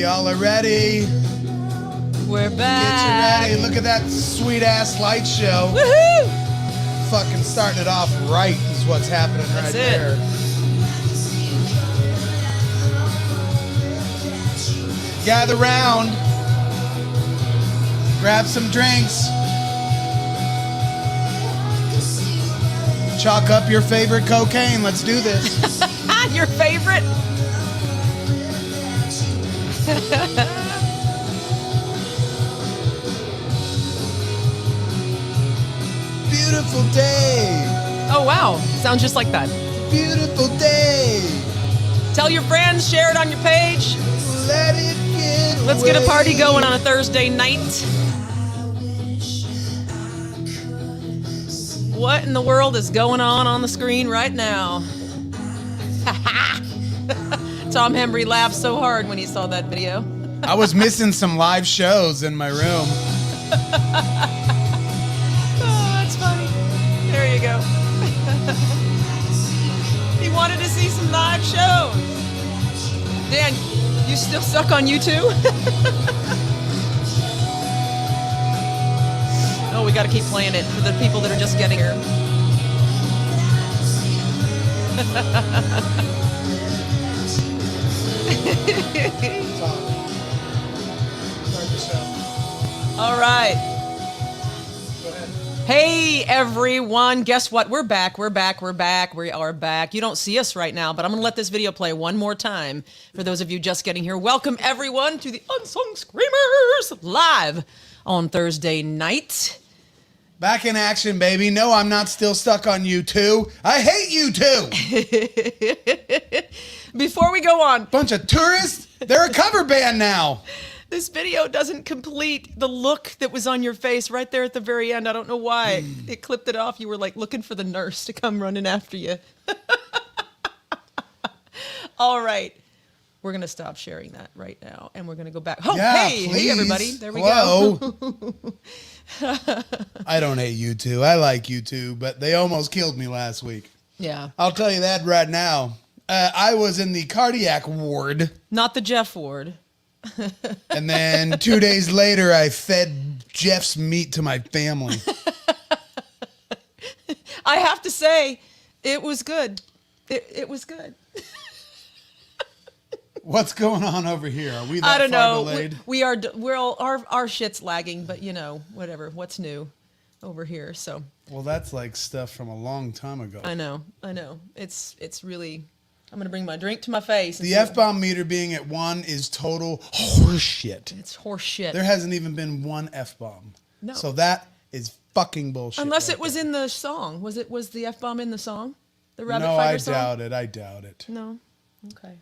y'all are ready. We're back. Get you ready. Look at that sweet ass light show. Woohoo! Fucking starting it off right is what's happening right there. Gather round. Grab some drinks. Chalk up your favorite cocaine. Let's do this. Your favorite? Beautiful day. Oh, wow. Sounds just like that. Beautiful day. Tell your friends, share it on your page. Let it get Let's get a party going on a Thursday night. What in the world is going on the screen right now? Tom Hembry laughed so hard when he saw that video. I was missing some live shows in my room. Oh, that's funny. There you go. He wanted to see some live shows. Dan, you still stuck on YouTube? Oh, we got to keep playing it for the people that are just getting here. All right. Go ahead. Hey, everyone. Guess what? We're back. We are back. You don't see us right now, but I'm going to let this video play one more time for those of you just getting here. Welcome, everyone, to the Unsung Screamers live on Thursday night. Back in action, baby. No, I'm not still stuck on you two. I hate you two. Before we go on, Bunch of tourists. They're a cover band now. this video doesn't complete the look that was on your face right there at the very end. I don't know why. It clipped it off. You were like looking for the nurse to come running after you. All right. We're going to stop sharing that right now, and we're going to go back. Oh, Yeah, hey, please. hey, everybody. There we Hello. go. I don't hate you two. I like you two, but they almost killed me last week. Yeah. I'll tell you that right now. I was in the cardiac ward, Not the Jeff Ward. and then 2 days later, I fed Jeff's meat to my family. I have to say, it was good. It was good. What's going on over here? Are we that I don't far know. delayed? We're all, our shit's lagging, but you know, whatever. What's new over here? So Well, that's like stuff from a long time ago. I know. It's really. I'm gonna bring my drink to my face. The F-bomb meter being at 1 is total horseshit. It's horse shit. There hasn't even been one F-bomb. No. So that is fucking bullshit. Unless right it was there. in the song. Was the F-bomb in the song? The Rabbit No, Fighter I song? doubt it. I doubt it. No. Okay.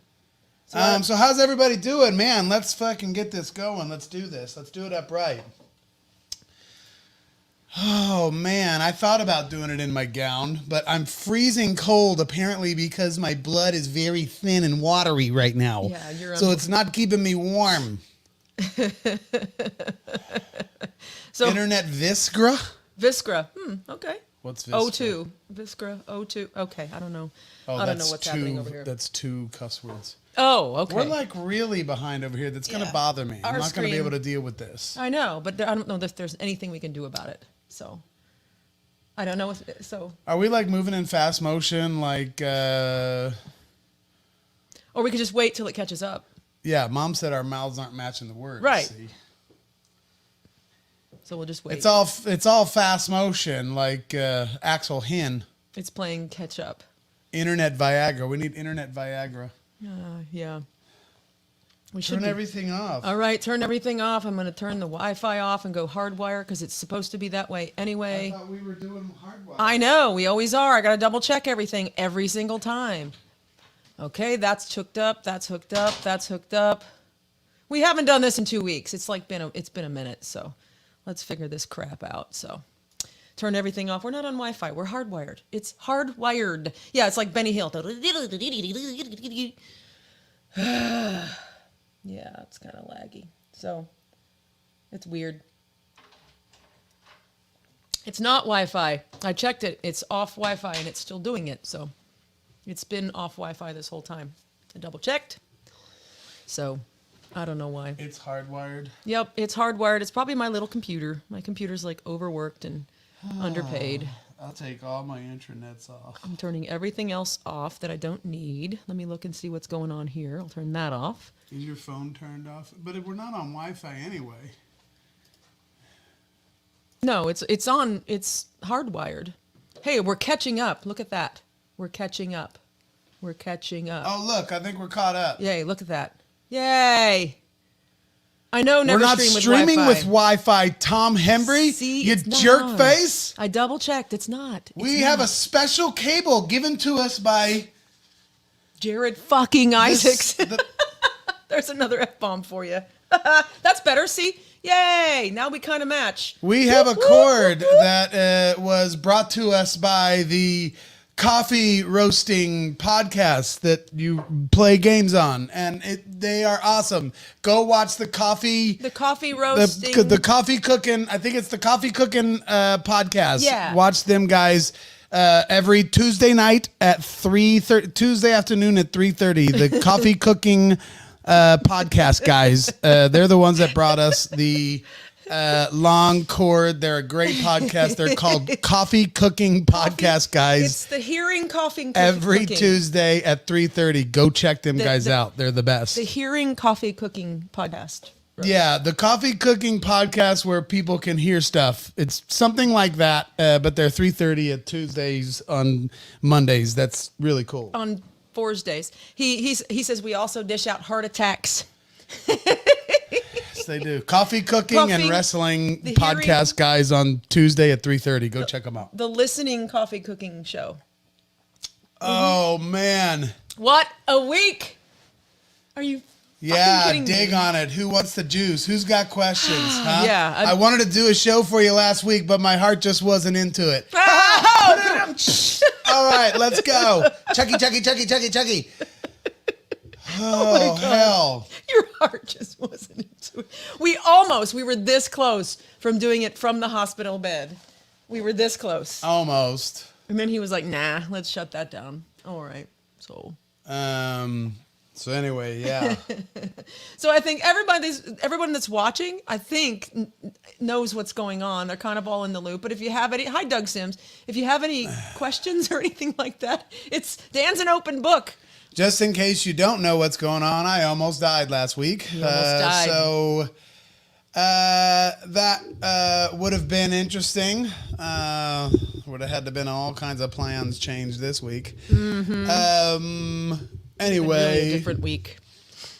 So how's everybody doing? Man, let's fucking get this going. Let's do this. Let's do it upright. Oh, man. I thought about doing it in my gown, but I'm freezing cold apparently because my blood is very thin and watery right now. Yeah, you're so it's not keeping me warm. So Internet Viscera? Viscera. Okay. What's Viscera? O2. Viscera. O2. Okay. I don't know. Oh, I don't know that's what's happening over here. That's 2 cuss words. Oh, okay. We're like really behind over here. That's going to Yeah. bother me. Our I'm not going to be screen- able to deal with this. I know, but I don't know if there's anything we can do about it. So, I don't know. So, Are we like moving in fast motion? Like, or we could just wait till it catches up. yeah, Mom said our mouths aren't matching the words. Right. See? So we'll just wait. It's all fast motion, like Axel Hinn. It's playing catch up. Internet Viagra. We need Internet Viagra. Yeah. We should Turn be. everything off. All right, turn everything off. I'm going to turn the Wi-Fi off and go hardwire because it's supposed to be that way anyway. I thought we were doing hardwire. I know, we always are. I got to double check everything every single time. Okay, that's hooked up. That's hooked up. That's hooked up. We haven't done this in 2 weeks. It's been a minute. So let's figure this crap out. So turn everything off. We're not on Wi-Fi. We're hardwired. It's hardwired. Yeah, it's like Benny Hill. Yeah, it's kind of laggy. So it's weird. It's not Wi-Fi. I checked it. It's off Wi-Fi and it's still doing it. So it's been off Wi-Fi this whole time. I double checked. So I don't know why. It's hardwired. Yep, it's hardwired. It's probably my little computer. My computer's like overworked and underpaid. I'll take all my intranets off. I'm turning everything else off that I don't need. Let me look and see what's going on here. I'll turn that off. Is your phone turned off? But we're not on Wi-Fi anyway. No, it's on. It's hardwired. Hey, we're catching up. Look at that. We're catching up. We're catching up. Oh, look, I think we're caught up. Yay, look at that. Yay. I know never We're not stream with streaming Wi-Fi. with Wi-Fi, Tom Hembry. See, you it's jerk not. face. I double checked. It's not. We have a special cable given to us by Jared fucking Isaacs. the- There's another F-bomb for you. That's better. See? Yay. Now we kind of match. We have a cord that was brought to us by the coffee roasting podcast that you play games on, and they are awesome. Go watch the coffee roasting. the coffee cooking. I think it's the coffee cooking podcast. Yeah. Watch them guys every Tuesday night at 3:30. Tuesday afternoon at 3:30. The coffee cooking podcast guys. They're the ones that brought us the long cord. They're a great podcast. They're called Coffee Cooking Podcast Guys. It's the Hearing Coffee Every Cooking. Tuesday at 3:30. Go check them guys out. They're the best. The Hearing Coffee Cooking Podcast. Yeah, the Coffee Cooking Podcast where people can hear stuff. It's something like that, but they're 3:30 at Tuesdays on Mondays. That's really cool. On Thursdays. He says we also dish out heart attacks. Yes, they do. Coffee Cooking and Wrestling Podcast Guys on Tuesday at 3:30. Go check them out. The Listening Coffee Cooking Show. Oh, man. What a week! Are you Yeah, kidding dig me? on it. Who wants the juice? Who's got questions? Huh? Yeah, I wanted to do a show for you last week, but my heart just wasn't into it. All right, let's go. Chucky. Oh, hell. Your heart just wasn't into it. We were this close from doing it from the hospital bed. We were this close. Almost. And then he was like, nah, let's shut that down. All right. So anyway, yeah. So I think everyone that's watching, I think, knows what's going on. They're kind of all in the loop. But if you have any, hi Doug Sims, if you have any questions or anything like that, Dan's an open book. Just in case you don't know what's going on, I almost died last week. You almost died. So that would have been interesting. Would have had to been all kinds of plans changed this week. Mm-hmm. Anyway, Really a different week.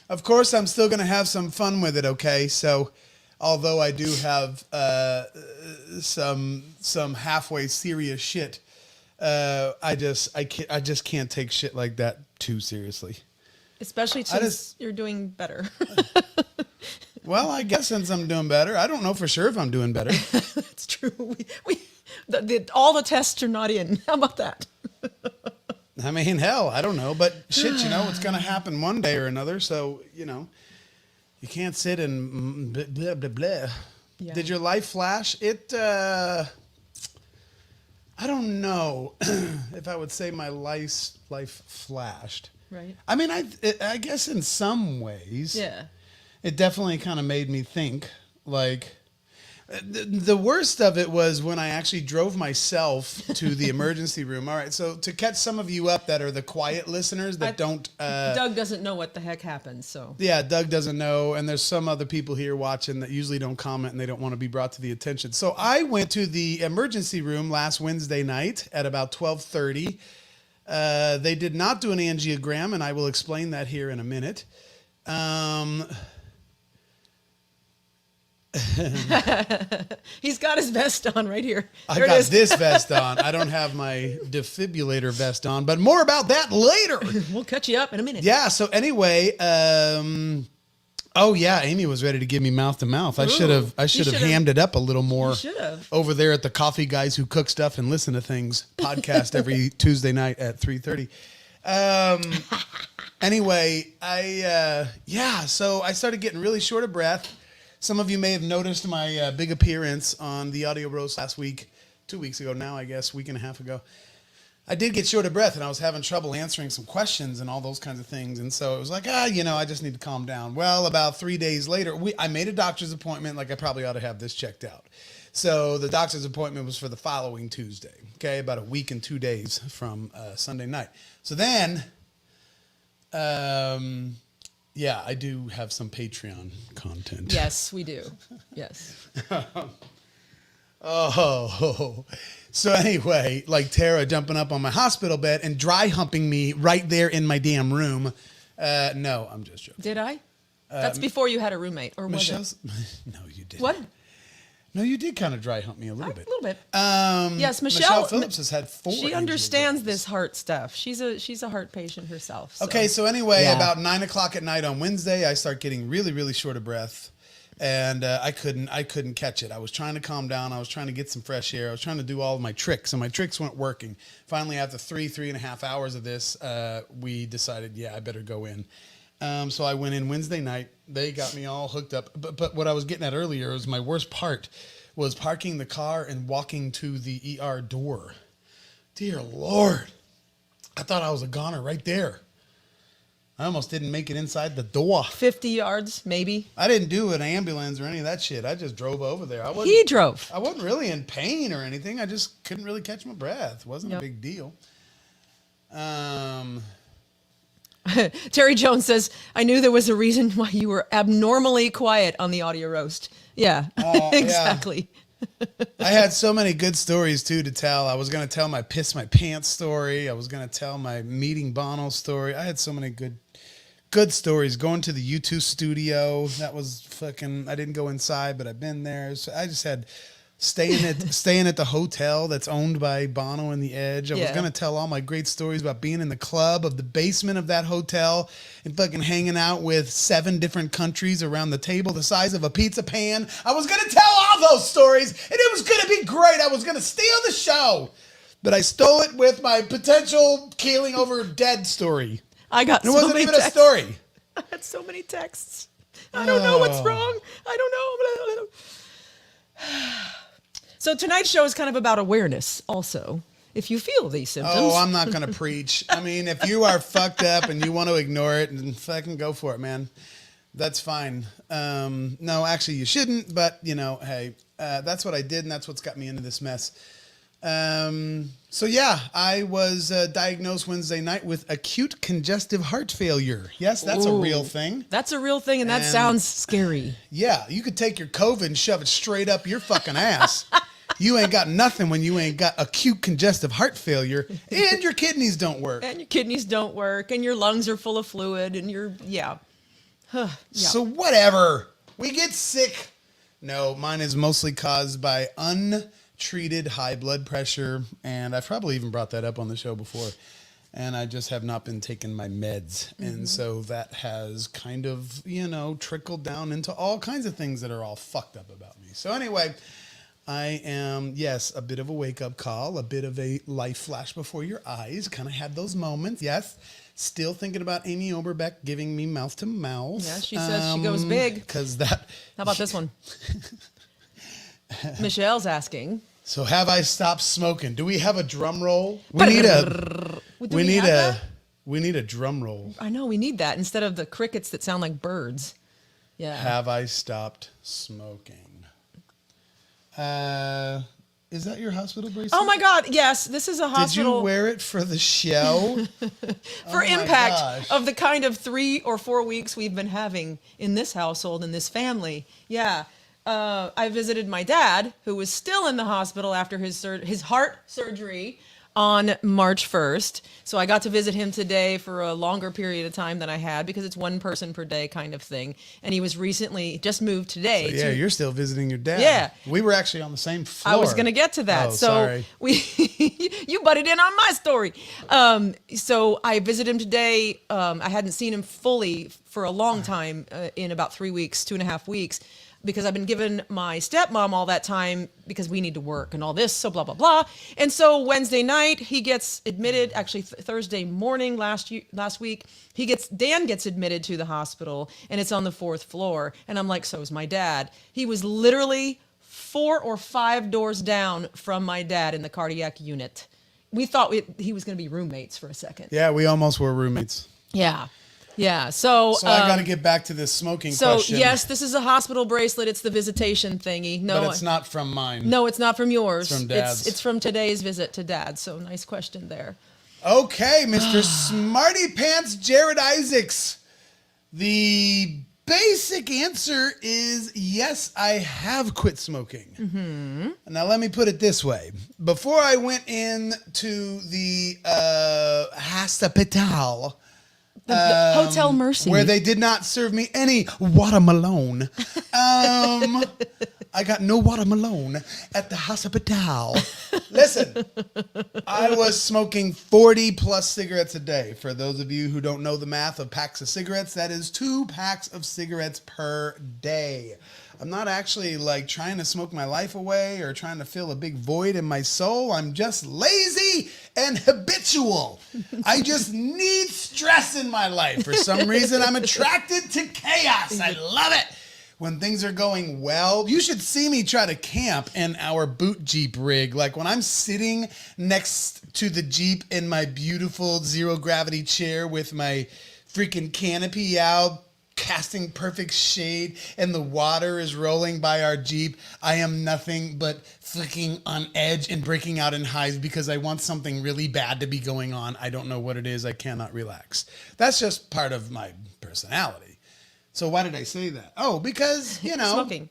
Of course, I'm still going to have some fun with it. Okay, so although I do have some halfway serious shit, I just can't take shit like that too seriously. Especially since you're doing better. Well, I guess since I'm doing better, I don't know for sure if I'm doing better. That's true. All the tests are not in. How about that? I mean, hell, I don't know, but shit, it's going to happen one day or another. So, you can't sit and blah, blah, blah. Yeah. Did your life flash? I don't know if I would say my life flashed. Right. I mean, I guess in some ways, yeah, it definitely kind of made me think. Like, the worst of it was when I actually drove myself to the emergency room. All right, so to catch some of you up that are the quiet listeners that don't... Doug doesn't know what the heck happened, so... Yeah, Doug doesn't know, and there's some other people here watching that usually don't comment and they don't want to be brought to the attention. So I went to the emergency room last Wednesday night at about 12:30. They did not do an angiogram, and I will explain that here in a minute. He's got his vest on right here. I got this vest on. I don't have my defibrillator vest on, but more about that later. We'll catch you up in a minute. Yeah. So anyway, oh yeah, Amy was ready to give me mouth to mouth. I should have hammed it up a little more. Over there at the Coffee Guys Who Cook Stuff and Listen to Things podcast every Tuesday night at 3:30. Anyway, so I started getting really short of breath. Some of you may have noticed my big appearance on the Audio Roast last week, 2 weeks ago now, I guess, week and a half ago. I did get short of breath, and I was having trouble answering some questions and all those kinds of things. And so it was like, I just need to calm down. Well, about 3 days later, I made a doctor's appointment. Like, I probably ought to have this checked out. So the doctor's appointment was for the following Tuesday. Okay, about a week and 2 days from Sunday night. So then, I do have some Patreon content. Yes, we do. Yes. Oh, so anyway, like Tara jumping up on my hospital bed and dry humping me right there in my damn room. No, I'm just joking. Did I? That's before you had a roommate, or was Michelle's, it? No, you didn't. What? No, you did kind of dry hump me a little bit. A little bit. Yes, Michelle Phillips has had 4. She understands this heart stuff. She's a heart patient herself. So. Okay, so anyway, about 9 o'clock at night on Wednesday, I start getting really, really short of breath. And I couldn't catch it. I was trying to calm down. I was trying to get some fresh air. I was trying to do all of my tricks, and my tricks weren't working. Finally, after 3.5 hours of this, we decided, I better go in. So I went in Wednesday night. They got me all hooked up. But what I was getting at earlier was my worst part was parking the car and walking to the ER door. Dear Lord, I thought I was a goner right there. I almost didn't make it inside the door. 50 yards, maybe. I didn't do an ambulance or any of that shit. I just drove over there. He drove. I wasn't really in pain or anything. I just couldn't really catch my breath. It wasn't a big deal. Terry Jones says, I knew there was a reason why you were abnormally quiet on the audio roast. Yeah, exactly. I had so many good stories, too, to tell. I was going to tell my piss my pants story. I was going to tell my meeting Bono story. I had so many good stories. Going to the U2 studio. That was fucking, I didn't go inside, but I've been there. So I just had staying at the hotel that's owned by Bono and The Edge. I was going to tell all my great stories about being in the club of the basement of that hotel and fucking hanging out with 7 different countries around the table the size of a pizza pan. I was going to tell all those stories, and it was going to be great. I was going to steal the show, but I stole it with my potential keeling over dead story. I got It wasn't even a story. I had so many texts. I don't know what's wrong. I don't know. So tonight's show is kind of about awareness also. If you feel these symptoms. Oh, I'm not going to preach. I mean, if you are fucked up and you want to ignore it, then fucking go for it, man. That's fine. No, actually you shouldn't, but hey, that's what I did, and that's what's got me into this mess. So I was diagnosed Wednesday night with acute congestive heart failure. Yes, that's a real thing. That's a real thing, and that sounds scary. Yeah, you could take your COVID and shove it straight up your fucking ass. You ain't got nothing when you ain't got acute congestive heart failure, and your kidneys don't work. And your kidneys don't work, and your lungs are full of fluid, and So whatever. We get sick. No, mine is mostly caused by untreated high blood pressure, and I've probably even brought that up on the show before, and I just have not been taking my meds. And so that has kind of, trickled down into all kinds of things that are all fucked up about me. So anyway, I am, yes, a bit of a wake-up call, a bit of a life flash before your eyes. Kind of had those moments, yes. Still thinking about Amy Oberbeck giving me mouth to mouth. Yeah, she says she goes big. Because that... How about this one? Michelle's asking. So have I stopped smoking? Do we have a drum roll? We need a drum roll. I know, we need that instead of the crickets that sound like birds. Yeah. Have I stopped smoking? Is that your hospital bracelet? Oh my God, yes. This is a hospital. Did you wear it for the show? For impact of the kind of 3 or 4 weeks we've been having in this household, in this family. Yeah. I visited my dad, who was still in the hospital after his heart surgery on March 1st. So I got to visit him today for a longer period of time than I had, because it's one person per day kind of thing. And he was just moved today. So you're still visiting your dad. Yeah. We were actually on the same floor. I was going to get to that. Oh, sorry. You butted in on my story. So I visited him today. I hadn't seen him fully for a long time, in about 3 weeks, 2.5 weeks. Because I've been giving my stepmom all that time because we need to work and all this, so blah, blah, blah. And so Wednesday night, he gets admitted, actually Thursday morning last week, Dan gets admitted to the hospital, and it's on the 4th floor. And I'm like, so is my dad. He was literally 4 or 5 doors down from my dad in the cardiac unit. we thought he was going to be roommates for a second. Yeah, we almost were roommates. Yeah. Yeah. So I got to get back to this smoking so question. yes, this is a hospital bracelet. It's the visitation thingy. No, But it's not from mine. No, it's not from yours. It's from Dad's. It's from today's visit to Dad. So nice question there. Okay, Mr. Smarty Pants Jared Isaacs. The basic answer is yes, I have quit smoking. Mm-hmm. Now, let me put it this way. Before I went into the hospital, The Hotel Mercy, where they did not serve me any watermelon, I got no watermelon at the hospital. Listen, I was smoking 40 plus cigarettes a day. For those of you who don't know the math of packs of cigarettes, that is 2 packs of cigarettes per day. I'm not actually like trying to smoke my life away or trying to fill a big void in my soul. I'm just lazy and habitual. I just need stress in my life. For some reason, I'm attracted to chaos. I love it. When things are going well, you should see me try to camp in our boot Jeep rig. Like when I'm sitting next to the Jeep in my beautiful zero gravity chair with my freaking canopy out, casting perfect shade, and the water is rolling by our Jeep, I am nothing but flicking on edge and breaking out in hives because I want something really bad to be going on. I don't know what it is. I cannot relax. That's just part of my personality. So why did I say that? Oh, because, you know. Smoking.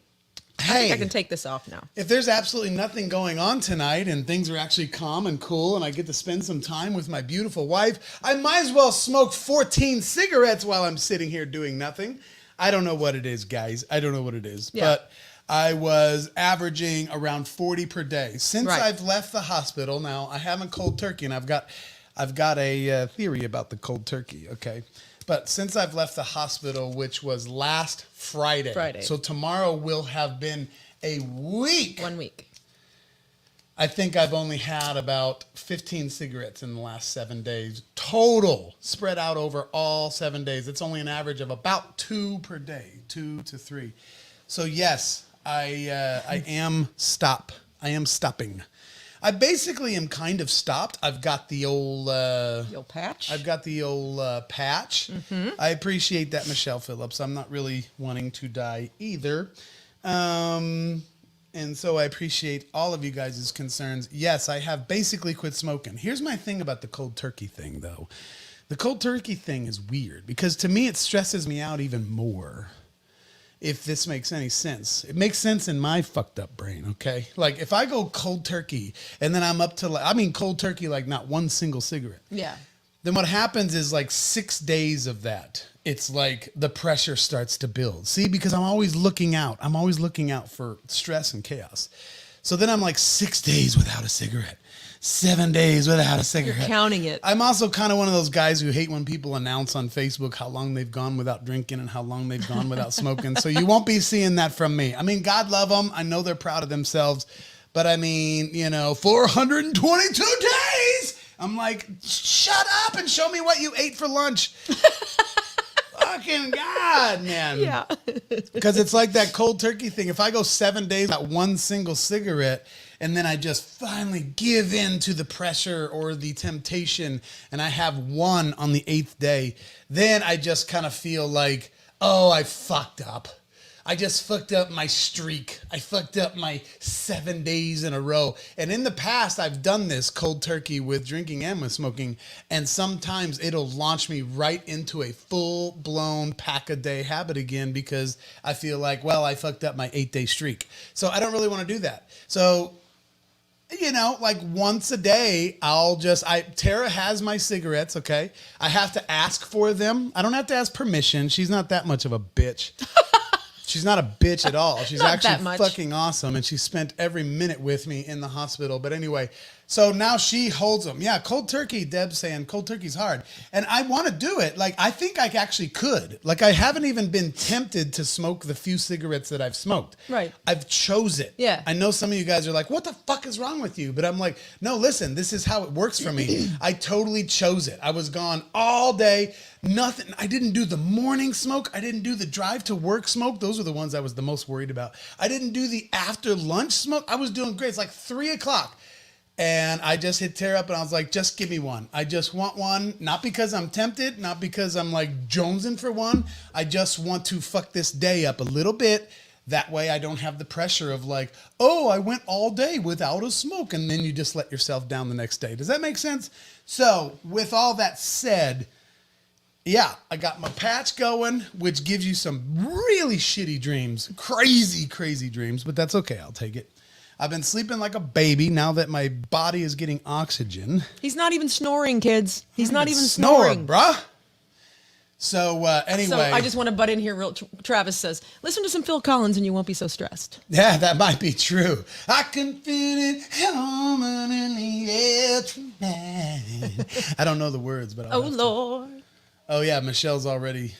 Hey, I think I can take this off now. if there's absolutely nothing going on tonight and things are actually calm and cool and I get to spend some time with my beautiful wife, I might as well smoke 14 cigarettes while I'm sitting here doing nothing. I don't know what it is, guys. I don't know what it is. Yeah. But I was averaging around 40 per day. Since Right. I've left the hospital, now I haven't cold turkey, and I've got a theory about the cold turkey, okay? But since I've left the hospital, which was last Friday. So tomorrow will have been a week. 1 week. I think I've only had about 15 cigarettes in the last 7 days. Total, spread out over all 7 days. It's only an average of about 2 per day, 2 to 3. So yes, I am stopping. I basically am kind of stopped. I've got the old patch. I've got the old patch. Mm-hmm. I appreciate that, Michelle Phillips. I'm not really wanting to die either. And so I appreciate all of you guys' concerns. Yes, I have basically quit smoking. Here's my thing about the cold turkey thing, though. The cold turkey thing is weird because to me it stresses me out even more. If this makes any sense. It makes sense in my fucked up brain, okay? Like if I go cold turkey and then I'm up to cold turkey like not one single cigarette. Yeah. Then what happens is like 6 days of that. It's like the pressure starts to build. See, because I'm always looking out. I'm always looking out for stress and chaos. So then I'm like 6 days without a cigarette. 7 days without a cigarette. You're counting it. I'm also kind of one of those guys who hate when people announce on Facebook how long they've gone without drinking and how long they've gone without smoking. So you won't be seeing that from me. I mean, God love them. I know they're proud of themselves. But I mean, 422 days. I'm like, shut up and show me what you ate for lunch. Fucking God, man. Yeah. Because it's like that cold turkey thing. If I go 7 days without one single cigarette, and then I just finally give in to the pressure or the temptation, and I have one on the 8th day, then I just kind of feel like, oh, I fucked up. I just fucked up my streak. I fucked up my 7 days in a row. And in the past, I've done this cold turkey with drinking and with smoking. And sometimes it'll launch me right into a full-blown pack-a-day habit again because I feel like, well, I fucked up my 8-day streak. So I don't really want to do that. So, like once a day, Tara has my cigarettes, okay? I have to ask for them. I don't have to ask permission. She's not that much of a bitch. She's not a bitch at all. She's actually fucking awesome. And she spent every minute with me in the hospital. But anyway, so now she holds them. Yeah, cold turkey, Deb's saying cold turkey's hard. And I want to do it. Like, I think I actually could. Like, I haven't even been tempted to smoke the few cigarettes that I've smoked. Right. I've chose it. Yeah. I know some of you guys are like, what the fuck is wrong with you? But I'm like, no, listen, this is how it works for me. I totally chose it. I was gone all day. Nothing. I didn't do the morning smoke. I didn't do the drive to work smoke. Those are the ones I was the most worried about. I didn't do the after lunch smoke. I was doing great. It's like 3 o'clock. And I just hit tear up and I was like, just give me one. I just want one. Not because I'm tempted, not because I'm like jonesing for one. I just want to fuck this day up a little bit. That way I don't have the pressure of like, oh, I went all day without a smoke. And then you just let yourself down the next day. Does that make sense? So with all that said, yeah, I got my patch going, which gives you some really shitty dreams. Crazy, crazy dreams. But that's okay. I'll take it. I've been sleeping like a baby now that my body is getting oxygen. He's not even snoring, kids. He's not even Snore, snoring. bruh. So anyway. So I just want to butt in here. Travis says, listen to some Phil Collins and you won't be so stressed. Yeah, that might be true. I can feel it coming in the air tonight. I don't know the words, but Oh, Lord. Oh, yeah, Michelle's already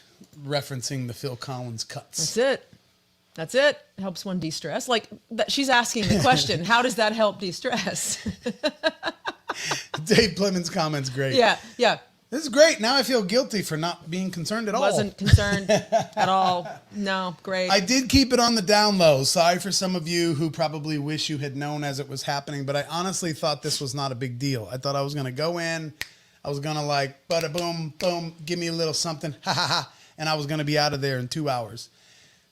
referencing the Phil Collins cuts. That's it. That's it. Helps one de-stress. Like she's asking the question, how does that help de-stress? Dave Plemons' comments great. Yeah. This is great. Now I feel guilty for not being concerned at all. Wasn't concerned at all. No, great. I did keep it on the down low. Sorry for some of you who probably wish you had known as it was happening, but I honestly thought this was not a big deal. I thought I was going to go in. I was going to like, bada boom, boom, give me a little something, ha ha ha, and I was going to be out of there in 2 hours.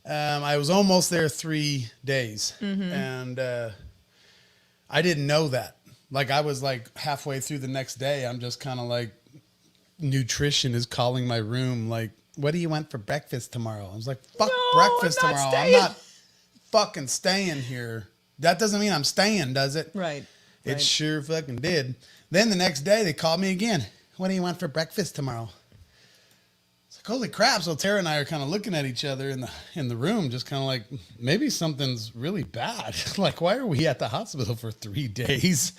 I was almost there 3 days, and I didn't know that. Like I was like halfway through the next day, I'm just kind of like, nutrition is calling my room like, what do you want for breakfast tomorrow? I was like, fuck breakfast tomorrow. I'm not fucking staying here. That doesn't mean I'm staying, does it? Right. It sure fucking did. Then the next day they called me again. What do you want for breakfast tomorrow? It's like, holy crap. So Tara and I are kind of looking at each other in the room, just kind of like, maybe something's really bad. Like, why are we at the hospital for 3 days?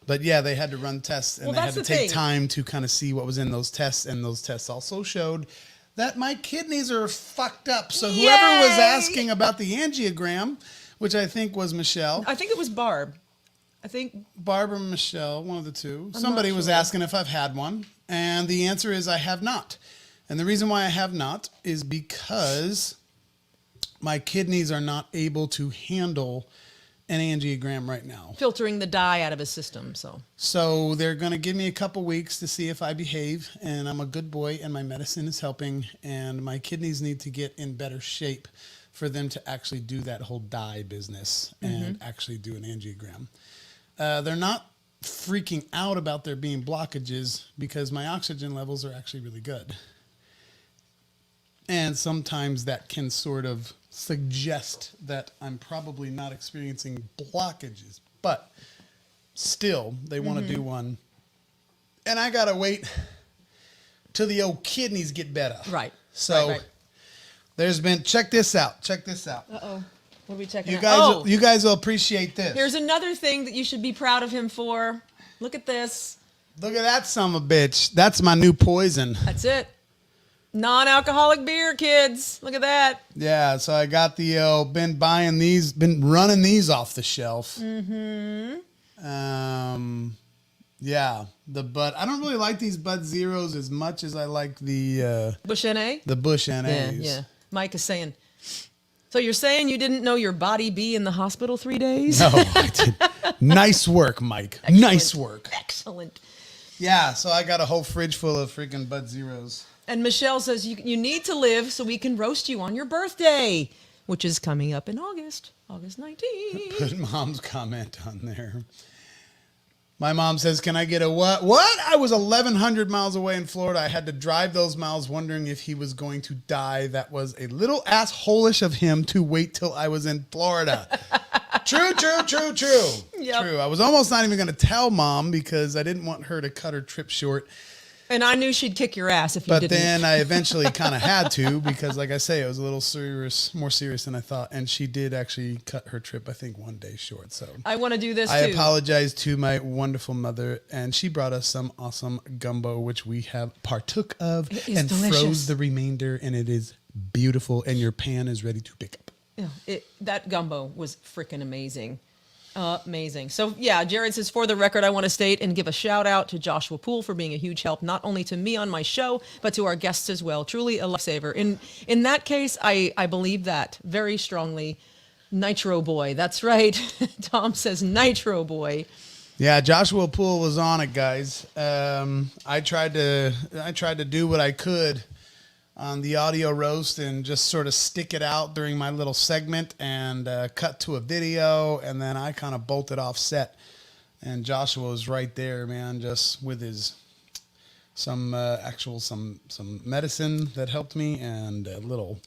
But yeah, they had to run tests and they had to take time to kind of see what was in those tests. And those tests also showed that my kidneys are fucked up. So whoever was asking about the angiogram, which I think was Michelle. I think it was Barb. I think Barb or Michelle, one of the two. Somebody was asking if I've had one. And the answer is I have not. And the reason why I have not is because my kidneys are not able to handle an angiogram right now. Filtering the dye out of his system, So they're going to give me a couple weeks to see if I behave, and I'm a good boy, and my medicine is helping, and my kidneys need to get in better shape for them to actually do that whole dye business and actually do an angiogram. They're not freaking out about there being blockages because my oxygen levels are actually really good. And sometimes that can sort of suggest that I'm probably not experiencing blockages, but still they want to do one. And I got to wait till the old kidneys get better. Right. So there's been, check this out. Uh-oh. What are we checking out? You guys will appreciate this. Here's another thing that you should be proud of him for. Look at this. Look at that son of a bitch. That's my new poison. That's it. Non-alcoholic beer, kids. Look at that. Yeah, so I got the been buying these, been running these off the shelf. Yeah, but I don't really like these Bud Zeros as much as I like the Bush NA. The Bush NAs. Yeah. Mike is saying. So you're saying you didn't know your body be in the hospital 3 days? No, I did. Nice work, Mike. Excellent. Nice work. Excellent. Yeah, so I got a whole fridge full of freaking Bud Zeros. And Michelle says you need to live so we can roast you on your birthday, which is coming up in August 19th. Put Mom's comment on there. My mom says, can I get a what? What? I was 1,100 miles away in Florida. I had to drive those miles wondering if he was going to die. That was a little asshole-ish of him to wait till I was in Florida. True. Yep. True. I was almost not even going to tell Mom because I didn't want her to cut her trip short. And I knew she'd kick your ass if you didn't. But then I eventually kind of had to because, like I say, it was a little more serious than I thought. And she did actually cut her trip, I think, 1 day short. So I want to do this, I too. apologize to my wonderful mother. And she brought us some awesome gumbo, which we have partook of and delicious. Froze the remainder. And it is beautiful. And your pan is ready to pick up. Yeah, that gumbo was freaking amazing. Amazing. So yeah, Jared says, for the record, I want to state and give a shout out to Joshua Poole for being a huge help, not only to me on my show, but to our guests as well. Truly a lifesaver. In that case, I believe that very strongly. Nitro Boy. That's right. Tom says Nitro Boy. Yeah, Joshua Poole was on it, guys. I tried to do what I could on the audio roast and just sort of stick it out during my little segment and cut to a video, and then I kind of bolted off set. And Joshua was right there, man, just with his some medicine that helped me and a little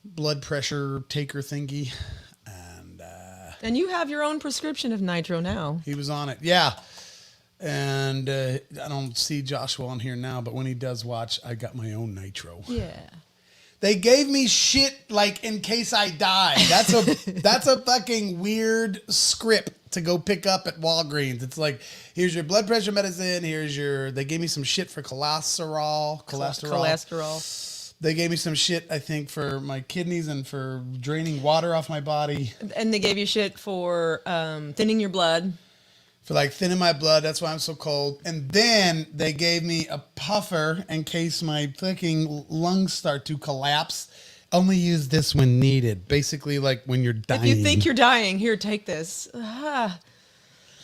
blood pressure taker thingy. And you have your own prescription of nitro now. He was on it, yeah. And I don't see Joshua on here now, but when he does watch, I got my own nitro. Yeah. They gave me shit like in case I die. That's a fucking weird script to go pick up at Walgreens. It's like, here's your blood pressure medicine. They gave me some shit for cholesterol. They gave me some shit, I think, for my kidneys and for draining water off my body. And they gave you shit for thinning your blood. For like thinning my blood. That's why I'm so cold. And then they gave me a puffer in case my fucking lungs start to collapse. Only use this when needed. Basically, like when you're dying. If you think you're dying, here, take this.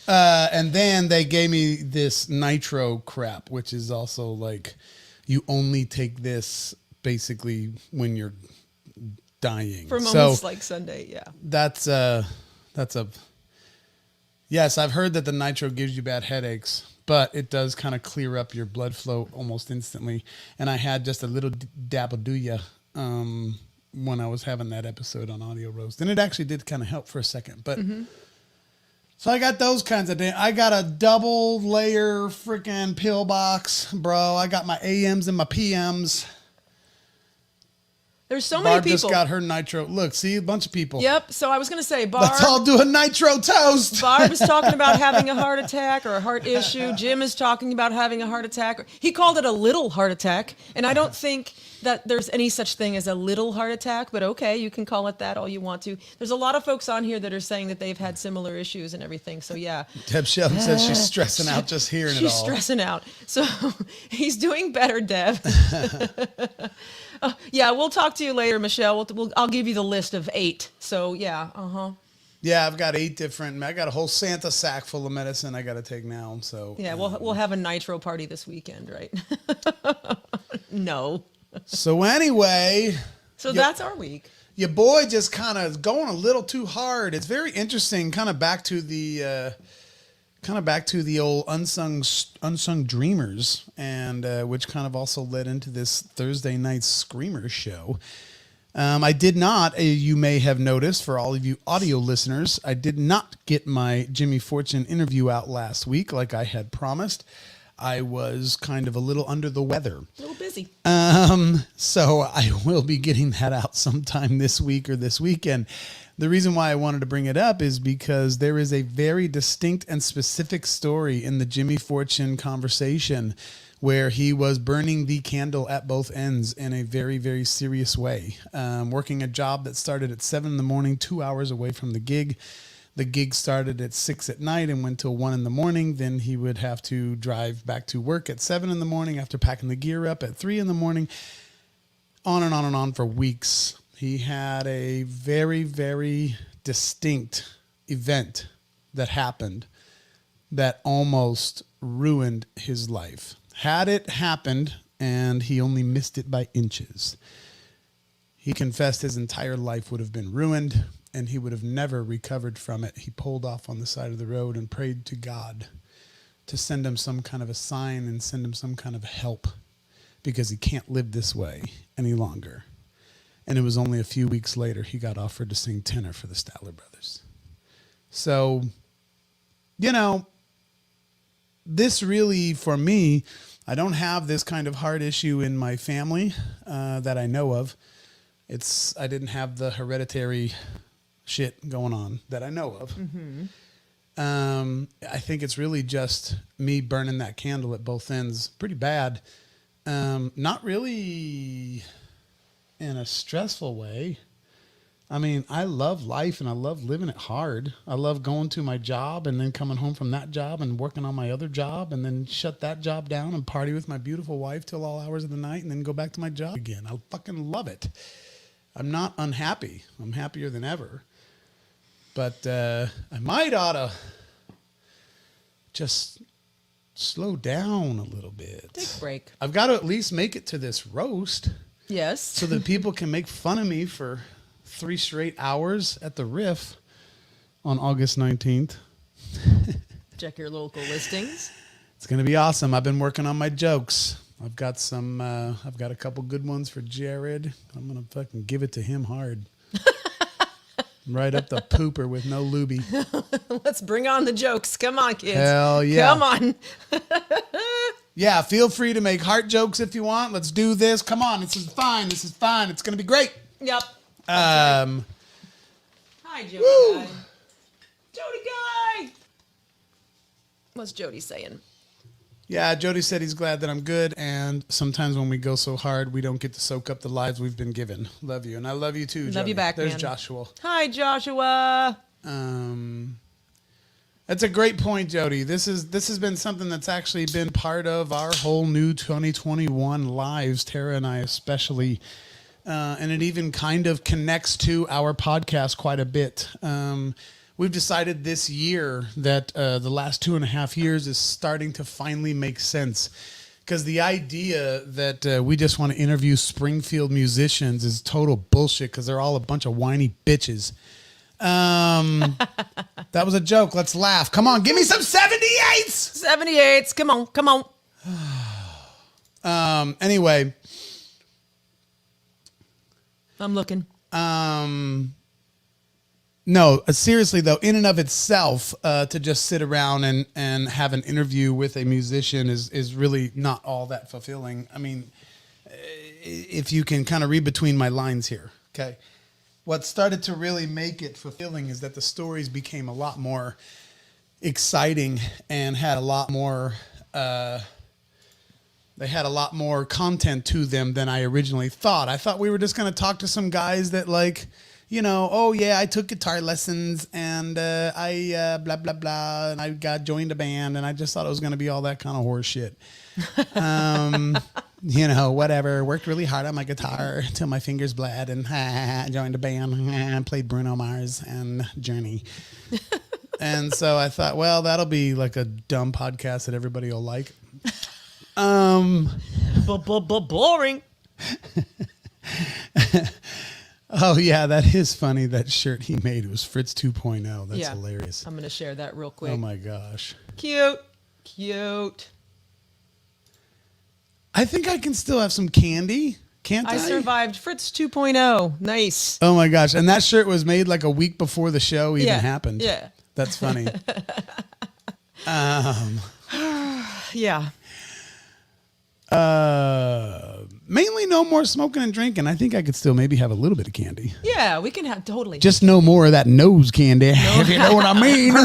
And then they gave me this nitro crap, which is also like you only take this basically when you're dying. For moments like Sunday, yeah. That's a yes, I've heard that the nitro gives you bad headaches, but it does kind of clear up your blood flow almost instantly. And I had just a little dabble do ya when I was having that episode on Audio Roast, and it actually did kind of help for a second. But so I got those kinds of things. I got a double layer freaking pill box, bro. I got my AMs and my PMs. There's so many Barb people. just got her nitro. Look, see, a bunch of people. Yep. So I was going to say, Barb. Let's all do a nitro toast. Barb is talking about having a heart attack or a heart issue. Jim is talking about having a heart attack. He called it a little heart attack. And I don't think that there's any such thing as a little heart attack, but okay, you can call it that all you want to. There's a lot of folks on here that are saying that they've had similar issues and everything. So yeah. Deb Sheldon says she's stressing out just hearing it all. She's stressing out. So he's doing better, Deb. Yeah, we'll talk to you later, Michelle. I'll give you the list of 8. So yeah, Yeah, I've got 8 different. I got a whole Santa sack full of medicine I got to take now. So yeah, we'll have a nitro party this weekend, right? No. So anyway, so that's our week. Your boy just kind of going a little too hard. It's very interesting. Kind of back to the old unsung dreamers, and which kind of also led into this Thursday night Screamers show. I did not, you may have noticed, for all of you audio listeners, I did not get my Jimmy Fortune interview out last week like I had promised. I was kind of a little under the weather. A little busy. So I will be getting that out sometime this week or this weekend. The reason why I wanted to bring it up is because there is a very distinct and specific story in the Jimmy Fortune conversation where he was burning the candle at both ends in a very, very serious way. Working a job that started at 7 in the morning, 2 hours away from the gig. The gig started at 6 at night and went till 1 in the morning. Then he would have to drive back to work at 7 in the morning after packing the gear up at 3 in the morning. On and on and on for weeks. He had a very, very distinct event that happened that almost ruined his life. Had it happened, and he only missed it by inches, he confessed his entire life would have been ruined, and he would have never recovered from it. He pulled off on the side of the road and prayed to God to send him some kind of a sign and send him some kind of help, because he can't live this way any longer. And it was only a few weeks later he got offered to sing tenor for the Statler Brothers. So, you know, this really, for me, I don't have this kind of heart issue in my family that I know of. I didn't have the hereditary shit going on that I know of. Mm-hmm. I think it's really just me burning that candle at both ends pretty bad. Not really in a stressful way. I mean, I love life and I love living it hard. I love going to my job and then coming home from that job and working on my other job and then shut that job down and party with my beautiful wife till all hours of the night and then go back to my job again. I fucking love it. I'm not unhappy. I'm happier than ever. But I might ought to just slow down a little bit. Take a break. I've got to at least make it to this roast Yes. so that people can make fun of me for 3 straight hours at the Riff on August 19th. Check your local listings. It's going to be awesome. I've been working on my jokes. I've got a couple good ones for Jared. I'm going to fucking give it to him hard. Right up the pooper with no looby. Let's bring on the jokes. Come on, kids. Hell yeah. Come on. Yeah, feel free to make heart jokes if you want. Let's do this. Come on. This is fine. This is fine. It's going to be great. Yep. Right. Hi, Jody Guy. Jody Guy. What's Jody saying? Yeah, Jody said he's glad that I'm good, and sometimes when we go so hard, we don't get to soak up the lives we've been given. Love you, and I love you too, Jody. Love you back, There's man. Joshua. Hi, Joshua. That's a great point, Jody. This has been something that's actually been part of our whole new 2021 lives, Tara and I especially, and it even kind of connects to our podcast quite a bit. We've decided this year that the last 2.5 years is starting to finally make sense. Because the idea that we just want to interview Springfield musicians is total bullshit because they're all a bunch of whiny bitches. That was a joke. Let's laugh. Come on, give me some 78s! 78s. Come on. Come on. Anyway. I'm looking. No, seriously though, in and of itself, to just sit around and have an interview with a musician is really not all that fulfilling. I mean, if you can kind of read between my lines here, okay? What started to really make it fulfilling is that the stories became a lot more exciting and had a lot more, they had a lot more content to them than I originally thought. I thought we were just going to talk to some guys that like, you know, oh yeah, I took guitar lessons and I blah blah blah, and I joined a band, and I just thought it was going to be all that kind of horse shit. You know, whatever. Worked really hard on my guitar until my fingers bled, and joined a band and played Bruno Mars and Journey. And so I thought, well, that'll be like a dumb podcast that everybody will like. Boring. Oh, yeah, that is funny. That shirt he made, it was Fritz 2.0. That's hilarious. I'm going to share that real quick. Oh, my gosh. Cute. Cute. I think I can still have some candy. Can't I? I survived Fritz 2.0. Nice. Oh, my gosh. And that shirt was made like a week before the show even happened. Yeah. That's funny. Yeah. Mainly no more smoking and drinking. I think I could still maybe have a little bit of candy. Yeah, we can have totally. Just no more of that nose candy, if you know what I mean.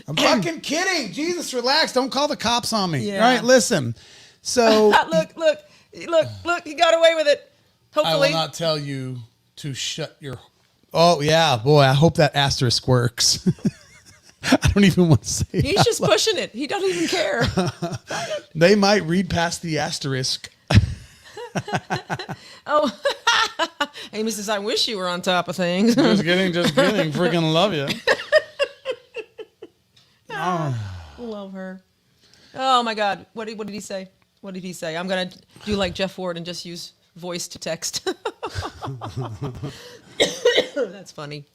I'm fucking kidding. Jesus, relax. Don't call the cops on me. Yeah. All right, listen. So look. He got away with it. Hopefully. I will not tell you to shut your... Oh, yeah, boy, I hope that asterisk works. I don't even want to say it. He's just pushing it. He doesn't even care. They might read past the asterisk. Oh. Amy says, I wish you were on top of things. Just kidding. Freaking love you. Love her. Oh, my God. What did he say? What did he say? I'm going to do like Jeff Ford and just use voice to text. That's funny.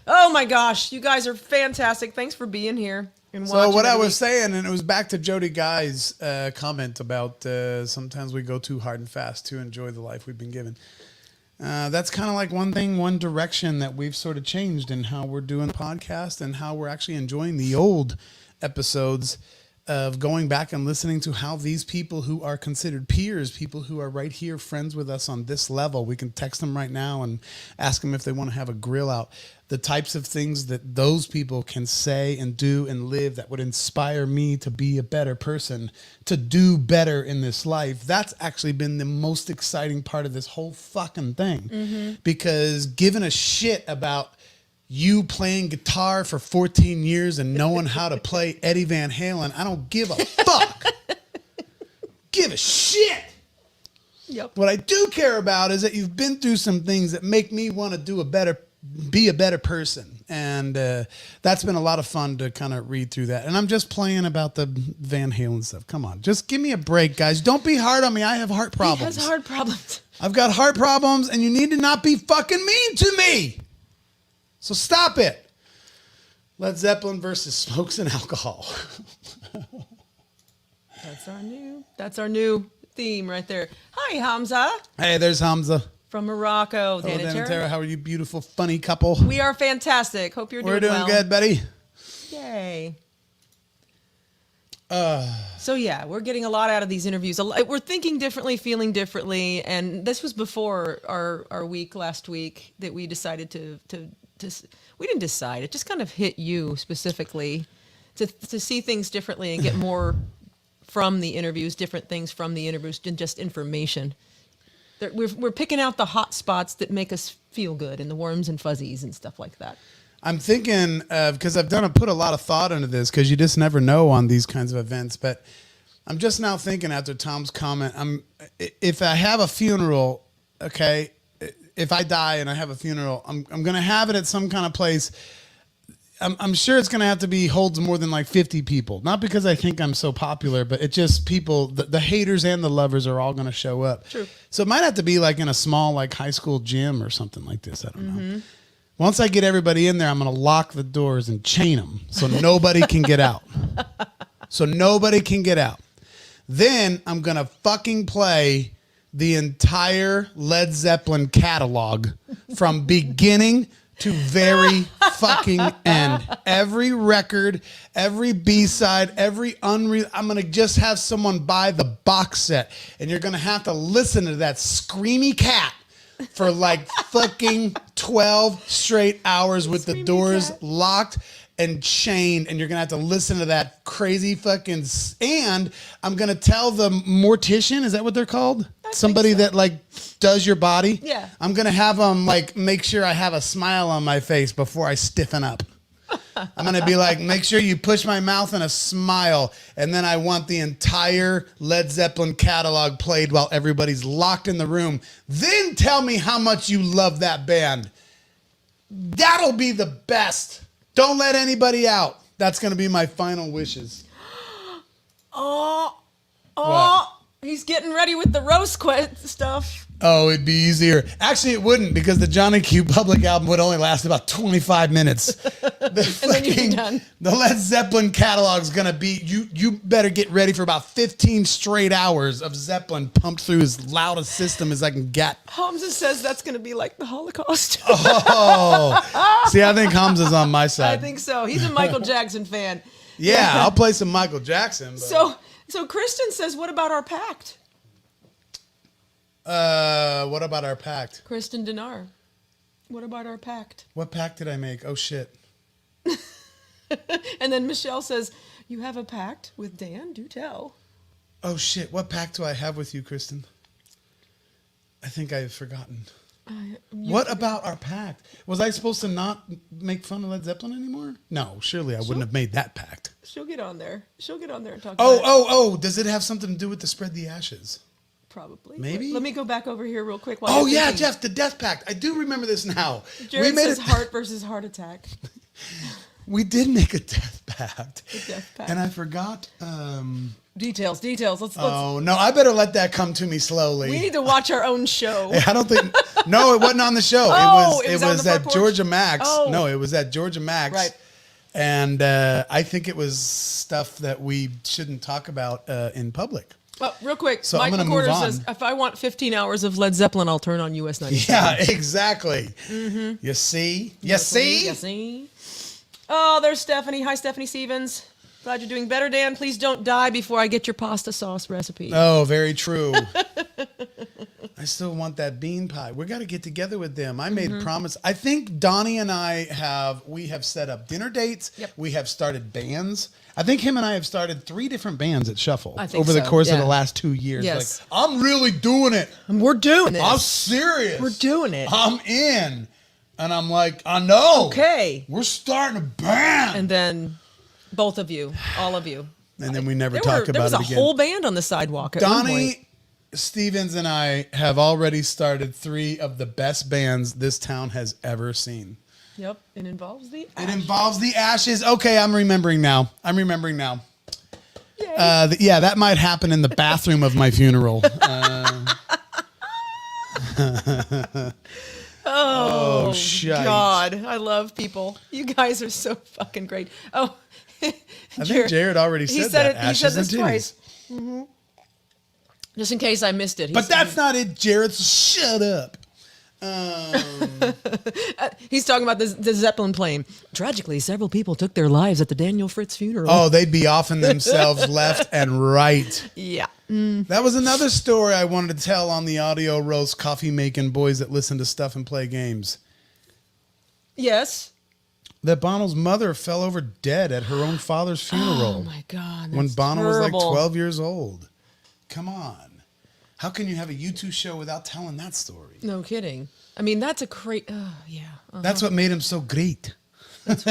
Oh my gosh, you guys are fantastic. Thanks for being here. And so what I was saying, and it was back to Jody Guy's comment about sometimes we go too hard and fast to enjoy the life we've been given. That's kind of like one direction that we've sort of changed in how we're doing the podcast and how we're actually enjoying the old episodes of going back and listening to how these people who are considered peers, people who are right here, friends with us on this level, we can text them right now and ask them if they want to have a grill out. The types of things that those people can say and do and live that would inspire me to be a better person, to do better in this life. That's actually been the most exciting part of this whole fucking thing. Mm-hmm. Because giving a shit about you playing guitar for 14 years and knowing how to play Eddie Van Halen, I don't give a fuck. Give a shit. Yep. What I do care about is that you've been through some things that make me want to do a better be a better person. And that's been a lot of fun to kind of read through that. And I'm just playing about the Van Halen stuff. Come on, just give me a break, guys. Don't be hard on me. I have heart problems. He has heart problems. I've got heart problems, and you need to not be fucking mean to me. So stop it. Led Zeppelin versus smokes and alcohol. That's our new theme right there. Hi, Hamza. Hey, there's Hamza. From Morocco. Hello, Dan and Tara. How are you, beautiful, funny couple? We are fantastic. Hope you're doing well. We're doing good, buddy. Yay. So yeah, we're getting a lot out of these interviews. We're thinking differently, feeling differently, and this was before our week last week that we decided to we didn't decide. It just kind of hit you specifically to see things differently and get more from the interviews, different things from the interviews than just information. We're picking out the hot spots that make us feel good and the warms and fuzzies and stuff like that. I'm thinking, because I've put a lot of thought into this, because you just never know on these kinds of events. But I'm just now thinking after Tom's comment, if I have a funeral, okay, if I die and I have a funeral, I'm going to have it at some kind of place. I'm sure it's going to have to be holds more than like 50 people. Not because I think I'm so popular, but it's just people, the haters and the lovers are all going to show up. True. So it might have to be like in a small like high school gym or something like this. I don't know. Once I get everybody in there, I'm going to lock the doors and chain them so nobody can get out. Then I'm going to fucking play the entire Led Zeppelin catalog from beginning to very fucking end. Every record, every B-side, every unreal. I'm going to just have someone buy the box set, and you're going to have to listen to that screamy cat for like fucking 12 straight hours with the doors locked and chained, and you're gonna have to listen to that crazy fucking. And I'm gonna tell the mortician, is that what they're called? Somebody that like does your body. Yeah. I'm gonna have them like make sure I have a smile on my face before I stiffen up. I'm gonna be like, make sure you push my mouth in a smile, and then I want the entire Led Zeppelin catalog played while everybody's locked in the room. Then tell me how much you love that band. That'll be the best. Don't let anybody out. That's gonna be my final wishes. He's getting ready with the roast stuff. Oh, it'd be easier. Actually, it wouldn't, because the Johnny Q Public album would only last about 25 minutes. And then you'd be done. The Led Zeppelin catalog's gonna be, you better get ready for about 15 straight hours of Zeppelin pumped through as loud a system as I can get. Hamza says that's gonna be like the Holocaust. Oh, see, I think Hamza's on my side. I think so. He's a Michael Jackson fan. Yeah, I'll play some Michael Jackson. But. So Kristen says, what about our pact? What about our pact? Kristen Dinar. What about our pact? What pact did I make? Oh, shit. And then Michelle says, you have a pact with Dan? Do tell. Oh, shit. What pact do I have with you, Kristen? I think I've forgotten. What about our pact? Was I supposed to not make fun of Led Zeppelin anymore? No, surely I wouldn't have made that pact. She'll get on there. And talk about it. Oh, does it have something to do with the Spread the Ashes? Probably. Maybe. Let me go back over here real quick. Oh, yeah, Jeff, the Death Pact. I do remember this now. Jared says heart versus heart attack. We did make a Death Pact. The Death Pact. And I forgot. Details. Let's. Oh, no, I better let that come to me slowly. We need to watch our own show. I don't think. No, it wasn't on the show. It was at Georgia Max. Oh. No, it was at Georgia Max. Right. And I think it was stuff that we shouldn't talk about in public. Well, real quick, So Mike I'm gonna move McCorder on. says, if I want 15 hours of Led Zeppelin, I'll turn on US 97. Yeah, exactly. Mm-hmm. You see? You see? Oh, there's Stephanie. Hi, Stephanie Stevens. Glad you're doing better, Dan. Please don't die before I get your pasta sauce recipe. Oh, very true. I still want that bean pie. We got to get together with them. I made a promise. I think Donnie and I have set up dinner dates. Yep. We have started bands. I think him and I have started 3 different bands at Shuffle over the course of the last 2 years. Yes. Like, I'm really doing it. We're doing this. I'm serious. We're doing it. I'm in. And I'm like, I know. Okay. We're starting a band. And then both of you, all of you. And then we never talk about it again. There was a whole band on the sidewalk at one Donnie, point. Stevens and I have already started 3 of the best bands this town has ever seen. Yep, it involves the It Ashes. involves the Ashes. Okay, I'm remembering now. Yay. Yeah, that might happen in the bathroom of my funeral. Oh, shite. God, I love people. You guys are so fucking great. Oh, I think Jared already said that. He said Ashes and this titties. twice. Just in case I missed it. But that's not it, Jared. So shut up. He's talking about the Zeppelin plane. Tragically, several people took their lives at the Daniel Fritz funeral. Oh, they'd be offing themselves left and right. Yeah. That was another story I wanted to tell on the audio roast coffee making boys that listen to stuff and play games. Yes. That Bono's mother fell over dead at her own father's funeral. Oh my God. When That's Bono was like terrible. 12 years old. Come on. How can you have a YouTube show without telling that story? No kidding. I mean, that's a great. Yeah. That's what made him so great. It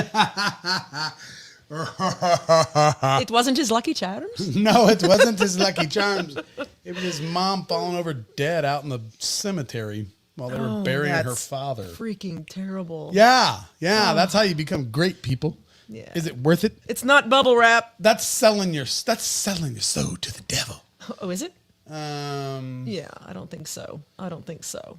wasn't his Lucky Charms. No, it wasn't his Lucky Charms. It was his mom falling over dead out in the cemetery while they were burying her that's father. Freaking terrible. Yeah, that's how you become great, people. Yeah. Is it worth it? It's not bubble wrap. That's selling your soul to the devil. Oh, is it? Yeah, I don't think so.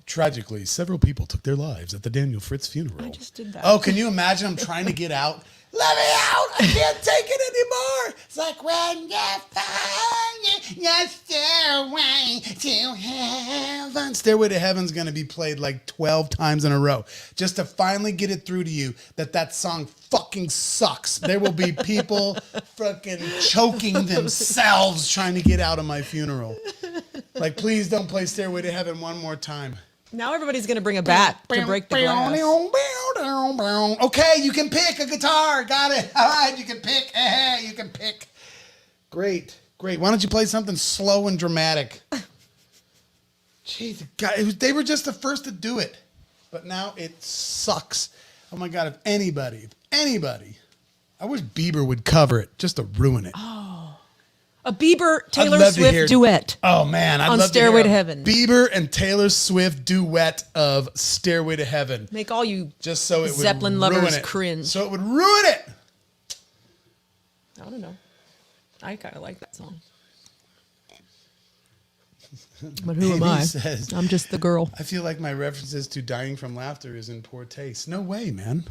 Tragically, several people took their lives at the Daniel Fritz funeral. I just did that. Oh, can you imagine? I'm trying to get out. Let me out! I can't take it anymore. It's like when you find your stairway to heaven. Stairway to Heaven's going to be played like 12 times in a row just to finally get it through to you that song fucking sucks. There will be people fucking choking themselves trying to get out of my funeral. Like, please don't play Stairway to Heaven one more time. Now everybody's gonna bring a bat to break the glass. Okay, you can pick a guitar. Got it. All right, you can pick. You can pick. Great. Why don't you play something slow and dramatic? Jeez, God, they were just the first to do it, but now it sucks. Oh my God! If anybody, I wish Bieber would cover it just to ruin it. A Bieber I'd Taylor love to hear- Swift duet. Oh man, I'd On love Stairway to hear to a Heaven. Bieber and Taylor Swift duet of Stairway to Heaven. Make all you Just so it would Zeppelin ruin lovers it. cringe. So it would ruin it. I don't know. I kind of like that song. But who am Amy I? says- I'm just the girl. I feel like my references to dying from laughter is in poor taste. No way, man.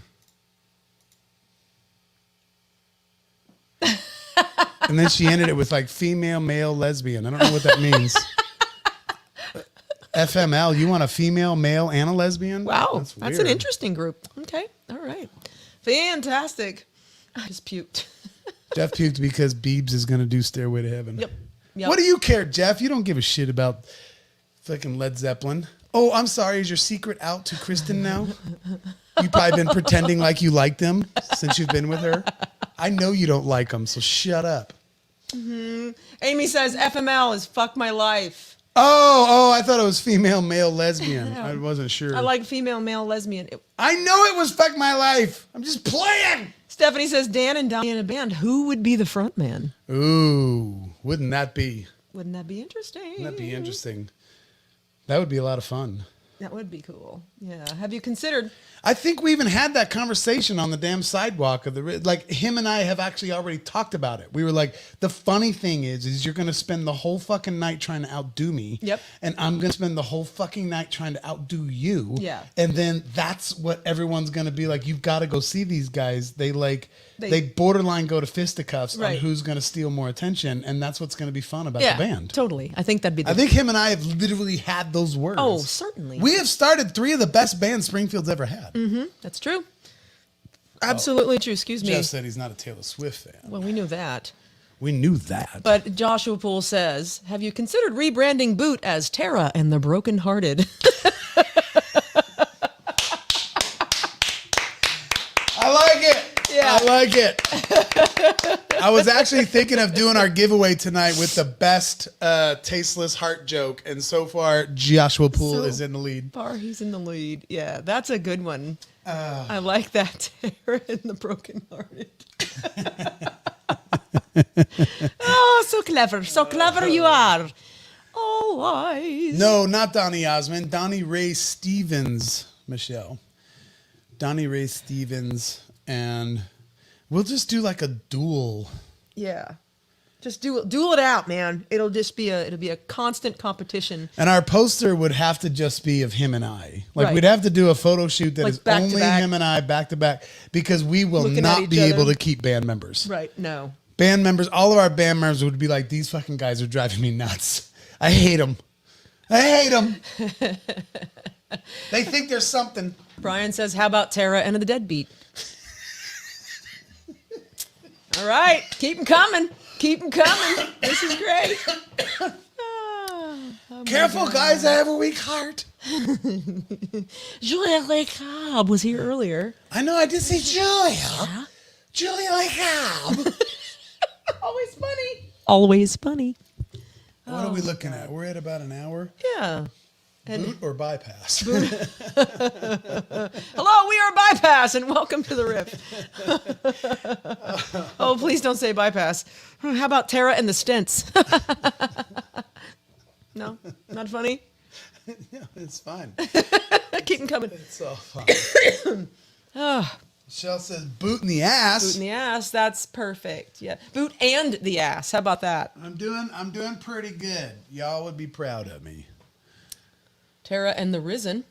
And then she ended it with like female, male, lesbian. I don't know what that means. FML, you want a female, male, and a lesbian? Wow, that's an weird. interesting group. Okay, all right. Fantastic. I just puked. Jeff puked because Biebs is going to do Stairway to Heaven. Yep. What do you care, Jeff? You don't give a shit about fucking Led Zeppelin. Oh, I'm sorry. Is your secret out to Kristen now? You've probably been pretending like you like them since you've been with her. I know you don't like them, so shut up. Amy says FML is fuck my life. Oh, I thought it was female, male, lesbian. I wasn't sure. I like female, male, lesbian. I know it was fuck my life. I'm just playing. Stephanie says Dan and Donnie in a band. Who would be the front man? Ooh, wouldn't that be? Wouldn't that be interesting? Wouldn't that be interesting? That would be a lot of fun. That would be cool. Yeah. Have you considered? I think we even had that conversation on the damn sidewalk of the, like, him and I have actually already talked about it. We were like, the funny thing is you're going to spend the whole fucking night trying to outdo me. Yep. And I'm going to spend the whole fucking night trying to outdo you. Yeah. And then that's what everyone's going to be like. You've got to go see these guys. They They borderline go to fisticuffs on Right. who's going to steal more attention. And that's what's going to be fun about Yeah, the band. totally. I think that'd be. I think him and I have literally had those words. Oh, certainly. We have started 3 of the best bands Springfield's ever had. That's true. Absolutely true. Excuse me. Jeff said he's not a Taylor Swift fan. Well, we knew that. We knew that. But Joshua Poole says, have you considered rebranding Boot as Tara and the Brokenhearted? I like it. Yeah. I like it. I was actually thinking of doing our giveaway tonight with the best tasteless heart joke. And so far, Joshua Poole is in the lead. He's in the lead. Yeah, that's a good one. I like that. Tara and the Brokenhearted. Oh, so clever. So clever you are. all eyes. No, not Donny Osmond. Donnie Ray Stevens, Michelle. Donnie Ray Stevens, and we'll just do like a duel. Yeah. Just duel it out, man. It'll be a constant competition. And our poster would have to just be of him and I. Like Right. we'd have to do a photo shoot that Like is back to only back. him and I back to back because we will Looking at not each be able other. to keep band members. Right. No. Band members, all of our band members would be like, these fucking guys are driving me nuts. I hate them. I hate them. They think there's something. Brian says, how about Tara and the Deadbeat? All right. Keep them coming. Keep them coming. This is great. Careful, guys. I have a weak heart. Julia LeCobb was here earlier. I know. I did see Julia. Julia Cobb. Always funny. Always funny. What are we looking at? We're at about an hour. Yeah. Boot or bypass? Hello, we are Bypass, and welcome to the riff. Oh, please don't say Bypass. How about Tara and the Stents? No, not funny. Yeah, it's fine. Keep them coming. It's all fine. Michelle says boot in the ass. Boot in the ass. That's perfect. Yeah, boot and the ass. How about that? I'm doing pretty good. Y'all would be proud of me. Tara and the Risen.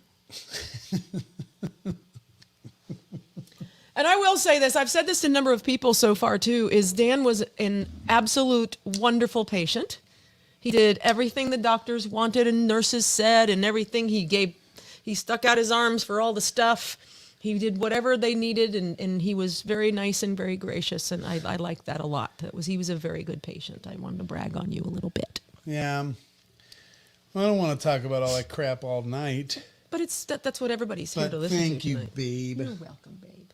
And I will say this, I've said this to a number of people so far too, is Dan was an absolute wonderful patient. He did everything the doctors wanted and nurses said and everything. He stuck out his arms for all the stuff. He did whatever they needed and he was very nice and very gracious. And I liked that a lot. He was a very good patient. I wanted to brag on you a little bit. Yeah. I don't want to talk about all that crap all night. But that's what everybody's here But to listen to thank you, tonight. babe. You're welcome, babe.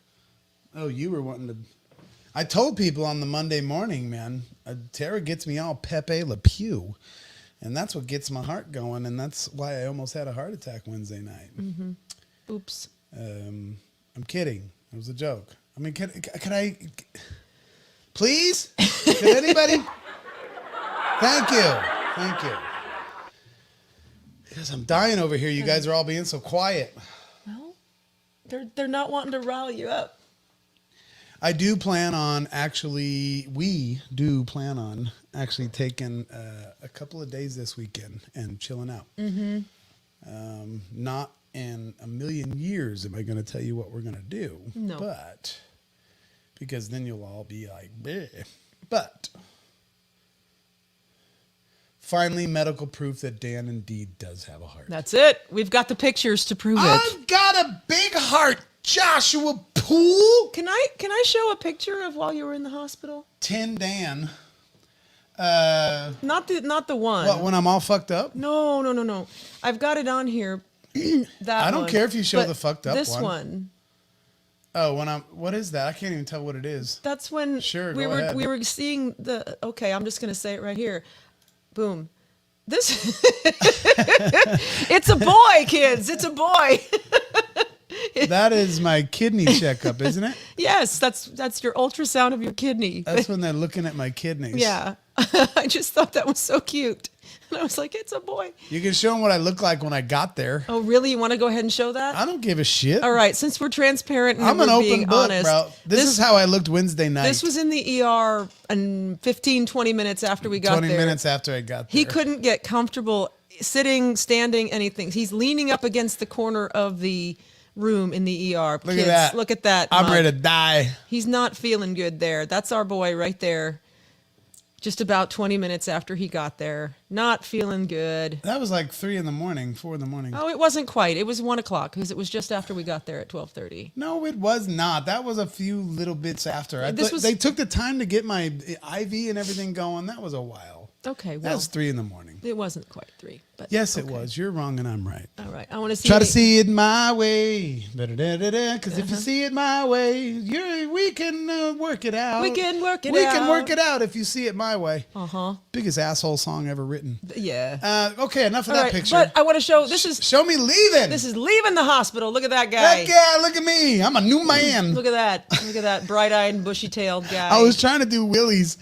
Oh, you were wanting to... I told people on the Monday morning, man, Tara gets me all Pepe Le Pew. And that's what gets my heart going. And that's why I almost had a heart attack Wednesday night. Mm-hmm. Oops. I'm kidding. It was a joke. I mean, can I... Please? Can anybody... Thank you. Thank you. Because I'm dying over here. You guys are all being so quiet. Well, they're not wanting to rile you up. I do plan on we do plan on actually taking a couple of days this weekend and chilling out. Mm-hmm. Not in a million years am I going to tell you what we're going to do. No. But, because then you'll all be like, bleh. But, finally medical proof that Dan indeed does have a heart. That's it. We've got the pictures to prove it. I've got a big heart, Joshua Poole. Can I show a picture of while you were in the hospital? Tin Dan. Not the one. What, when I'm all fucked up? No. I've got it on here. That I don't one. care if you show But the fucked up this one. one. Oh, what is that? I can't even tell what it is. That's when Sure, we go ahead. were seeing the. Okay, I'm just gonna say it right here. Boom. This. It's a boy, kids. It's a boy. That is my kidney checkup, isn't it? Yes, that's your ultrasound of your kidney. That's when they're looking at my kidneys. Yeah. I just thought that was so cute. And I was like, it's a boy. You can show them what I look like when I got there. Oh, really? You want to go ahead and show that? I don't give a shit. All right. Since we're transparent and I'm we're an open being book, honest, bro. This is how I looked Wednesday night. This was in the ER and 15, 20 minutes after we got 20 there. minutes after I got there. He couldn't get comfortable sitting, standing, anything. He's leaning up against the corner of the room in the ER. Look at that. Look at that. I'm mug. ready to die. He's not feeling good there. That's our boy right there. Just about 20 minutes after he got there. Not feeling good. That was like 4 in the morning. Oh, it wasn't quite. It was 1 o'clock because it was just after we got there at 12:30. No, it was not. That was a few little bits after. They took the time to get my IV and everything going. That was a while. Okay, That well, was 3 in the morning. it wasn't quite 3. But Yes, okay. it was. You're wrong and I'm right. All right, I want to see. Try to see it my way. Because if you see it my way, we can work it out. We can work it We out. can work it out if you see it my way. Uh-huh. Biggest asshole song ever written. Yeah. Okay, enough of All that right, picture. but I want to show. This is Show me leaving. leaving the hospital. Look at that guy. Heck yeah, look at me. I'm a new man. Look at that. Look at that bright-eyed, bushy-tailed guy. I was trying to do Willie's.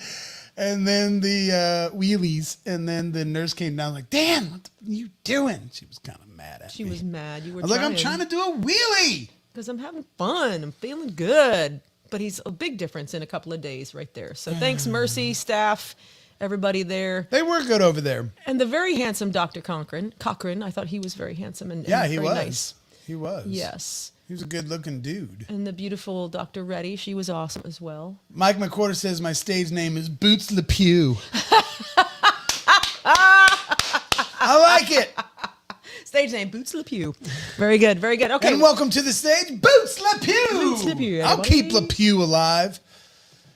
And then the wheelies. And then the nurse came down like, Dan, what are you doing? She was kind of mad at me. She was mad. You were I was like, I'm trying to do a wheelie. Because I'm having fun. I'm feeling good. But he's a big difference in a couple of days right there. So thanks, Mercy, staff, everybody there. They were good over there. And the very handsome Dr. Cochran. I thought he was very handsome and Yeah, he very was. nice. He was. Yes. He was a good-looking dude. And the beautiful Dr. Reddy, she was awesome as well. Mike McQuarter says my stage name is Boots LePew. I like it. Stage name, Boots LePew. Very good, very good. Okay. And welcome to the stage, Boots LePew. Boots LePew, I'll keep LePew alive.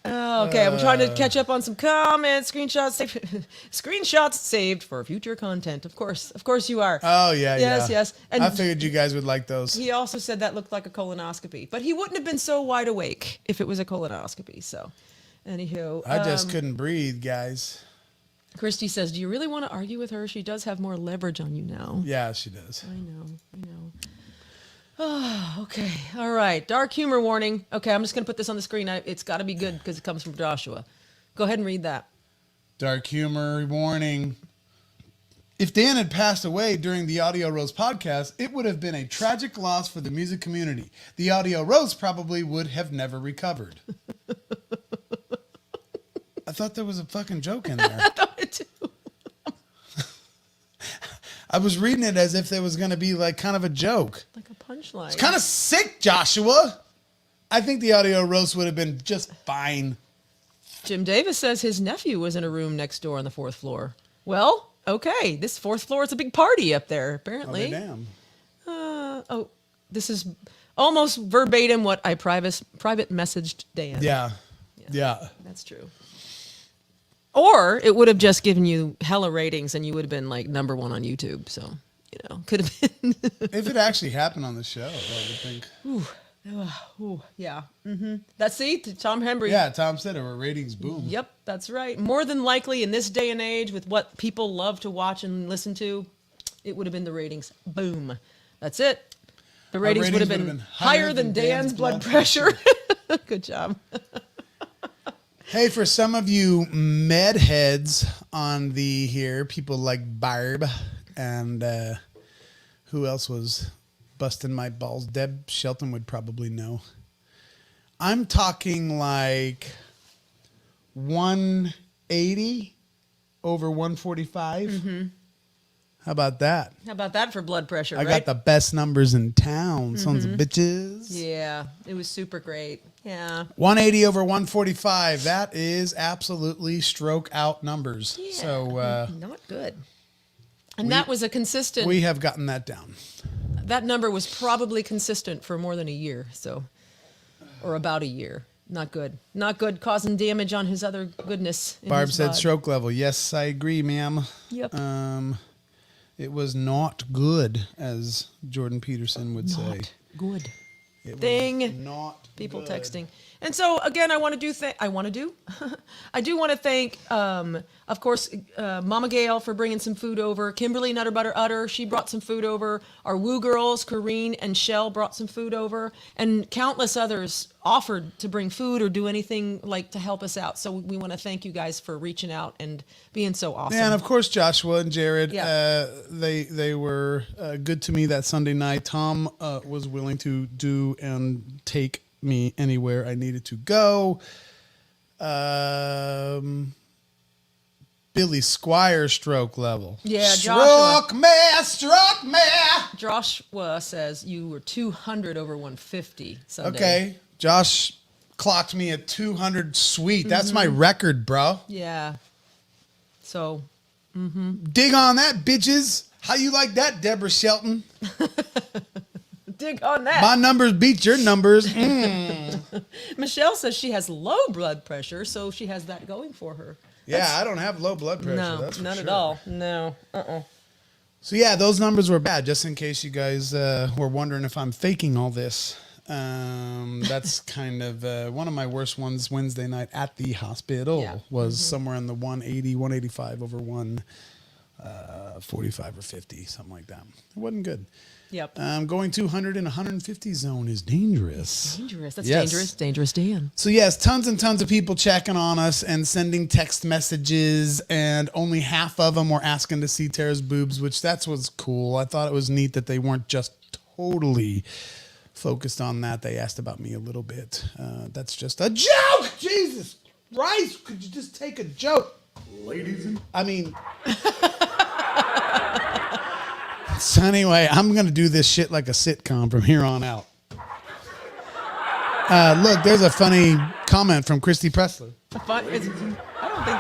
Okay, I'm trying to catch up on some comments, screenshots saved for future content. Of course you are. Oh, yeah, yes, yeah. Yes, And I figured you guys would like those. He also said that looked like a colonoscopy, but he wouldn't have been so wide awake if it was a colonoscopy. So, anywho. I just couldn't breathe, guys. Christy says, do you really want to argue with her? She does have more leverage on you now. Yeah, she does. I know. Oh, okay. All right. Dark humor warning. Okay, I'm just going to put this on the screen. It's got to be good because it comes from Joshua. Go ahead and read that. Dark humor warning. If Dan had passed away during the Audio Rose podcast, it would have been a tragic loss for the music community. The Audio Rose probably would have never recovered. I thought there was a fucking joke in there. I thought it too. I was reading it as if there was going to be like kind of a joke. Like a punchline. It's kind of sick, Joshua. I think the Audio Roast would have been just fine. Jim Davis says his nephew was in a room next door on the 4th floor. Well, okay. This 4th floor is a big party up there, apparently. Oh, damn. This is almost verbatim what I private messaged Dan. Yeah. That's true. Or it would have just given you hella ratings and you would have been like #1 on YouTube. So, could have been. If it actually happened on the show, I would think. Ooh, yeah. Mm-hmm. That's Tom Hembry. Yeah, Tom said it. Our ratings boom. Yep, that's right. More than likely in this day and age with what people love to watch and listen to, it would have been the ratings. Boom. That's it. The ratings would have been higher than Dan's blood pressure. Good job. Hey, for some of you med heads on the here, people like Barb and who else was busting my balls? Deb Shelton would probably know. I'm talking like 180 over 145. Mm-hmm. How about that? How about that for blood pressure, I right? got the best numbers in town, sons of bitches. Yeah, it was super great. Yeah. 180 over 145. That is absolutely stroke out numbers. Yeah. So not good. And that was a consistent. we have gotten that down. That number was probably consistent for more than a year, or about a year. Not good. Not good, causing damage on his other goodness. Barb said stroke level. Yes, I agree, ma'am. Yep. It was not good, as Jordan Peterson would say. Not good. It Thing. was not People good. texting. And so again, I do want to thank, of course, Mama Gail for bringing some food over. Kimberly Nutter Butter Utter, she brought some food over. Our Woo girls, Corrine and Shell, brought some food over, and countless others offered to bring food or do anything like to help us out. So we want to thank you guys for reaching out and being so awesome. Yeah, and of course Joshua and Jared, Yeah. they were good to me that Sunday night. Tom was willing to do and take me anywhere I needed to go. Billy Squire stroke level. Yeah, struck me. Joshua says you were 200 over 150 Sunday. Okay, Josh clocked me at 200 sweet. That's my record, bro. Yeah. So, Dig on that, bitches. How you like that, Deborah Shelton? dig on that. My numbers beat your numbers. Michelle says she has low blood pressure, so she has that going for her. Yeah, I don't have low blood pressure. No, that's for not sure. at all. No. So yeah, those numbers were bad. Just in case you guys were wondering if I'm faking all this, that's kind of one of my worst ones. Wednesday night at the hospital was somewhere in the 180, 185 over 145 or 50, something like that. It wasn't good. Yep. Going 200 and 150 zone is dangerous. Dangerous. That's Yes. dangerous. Dangerous, Dan. So yes, tons and tons of people checking on us and sending text messages, and only half of them were asking to see Tara's boobs, which was cool. I thought it was neat that they weren't just totally focused on that. They asked about me a little bit. That's just a joke. Jesus Christ, could you just take a joke, ladies? So anyway, I'm gonna do this shit like a sitcom from here on out. Look, there's a funny comment from Christy Pressler. I don't think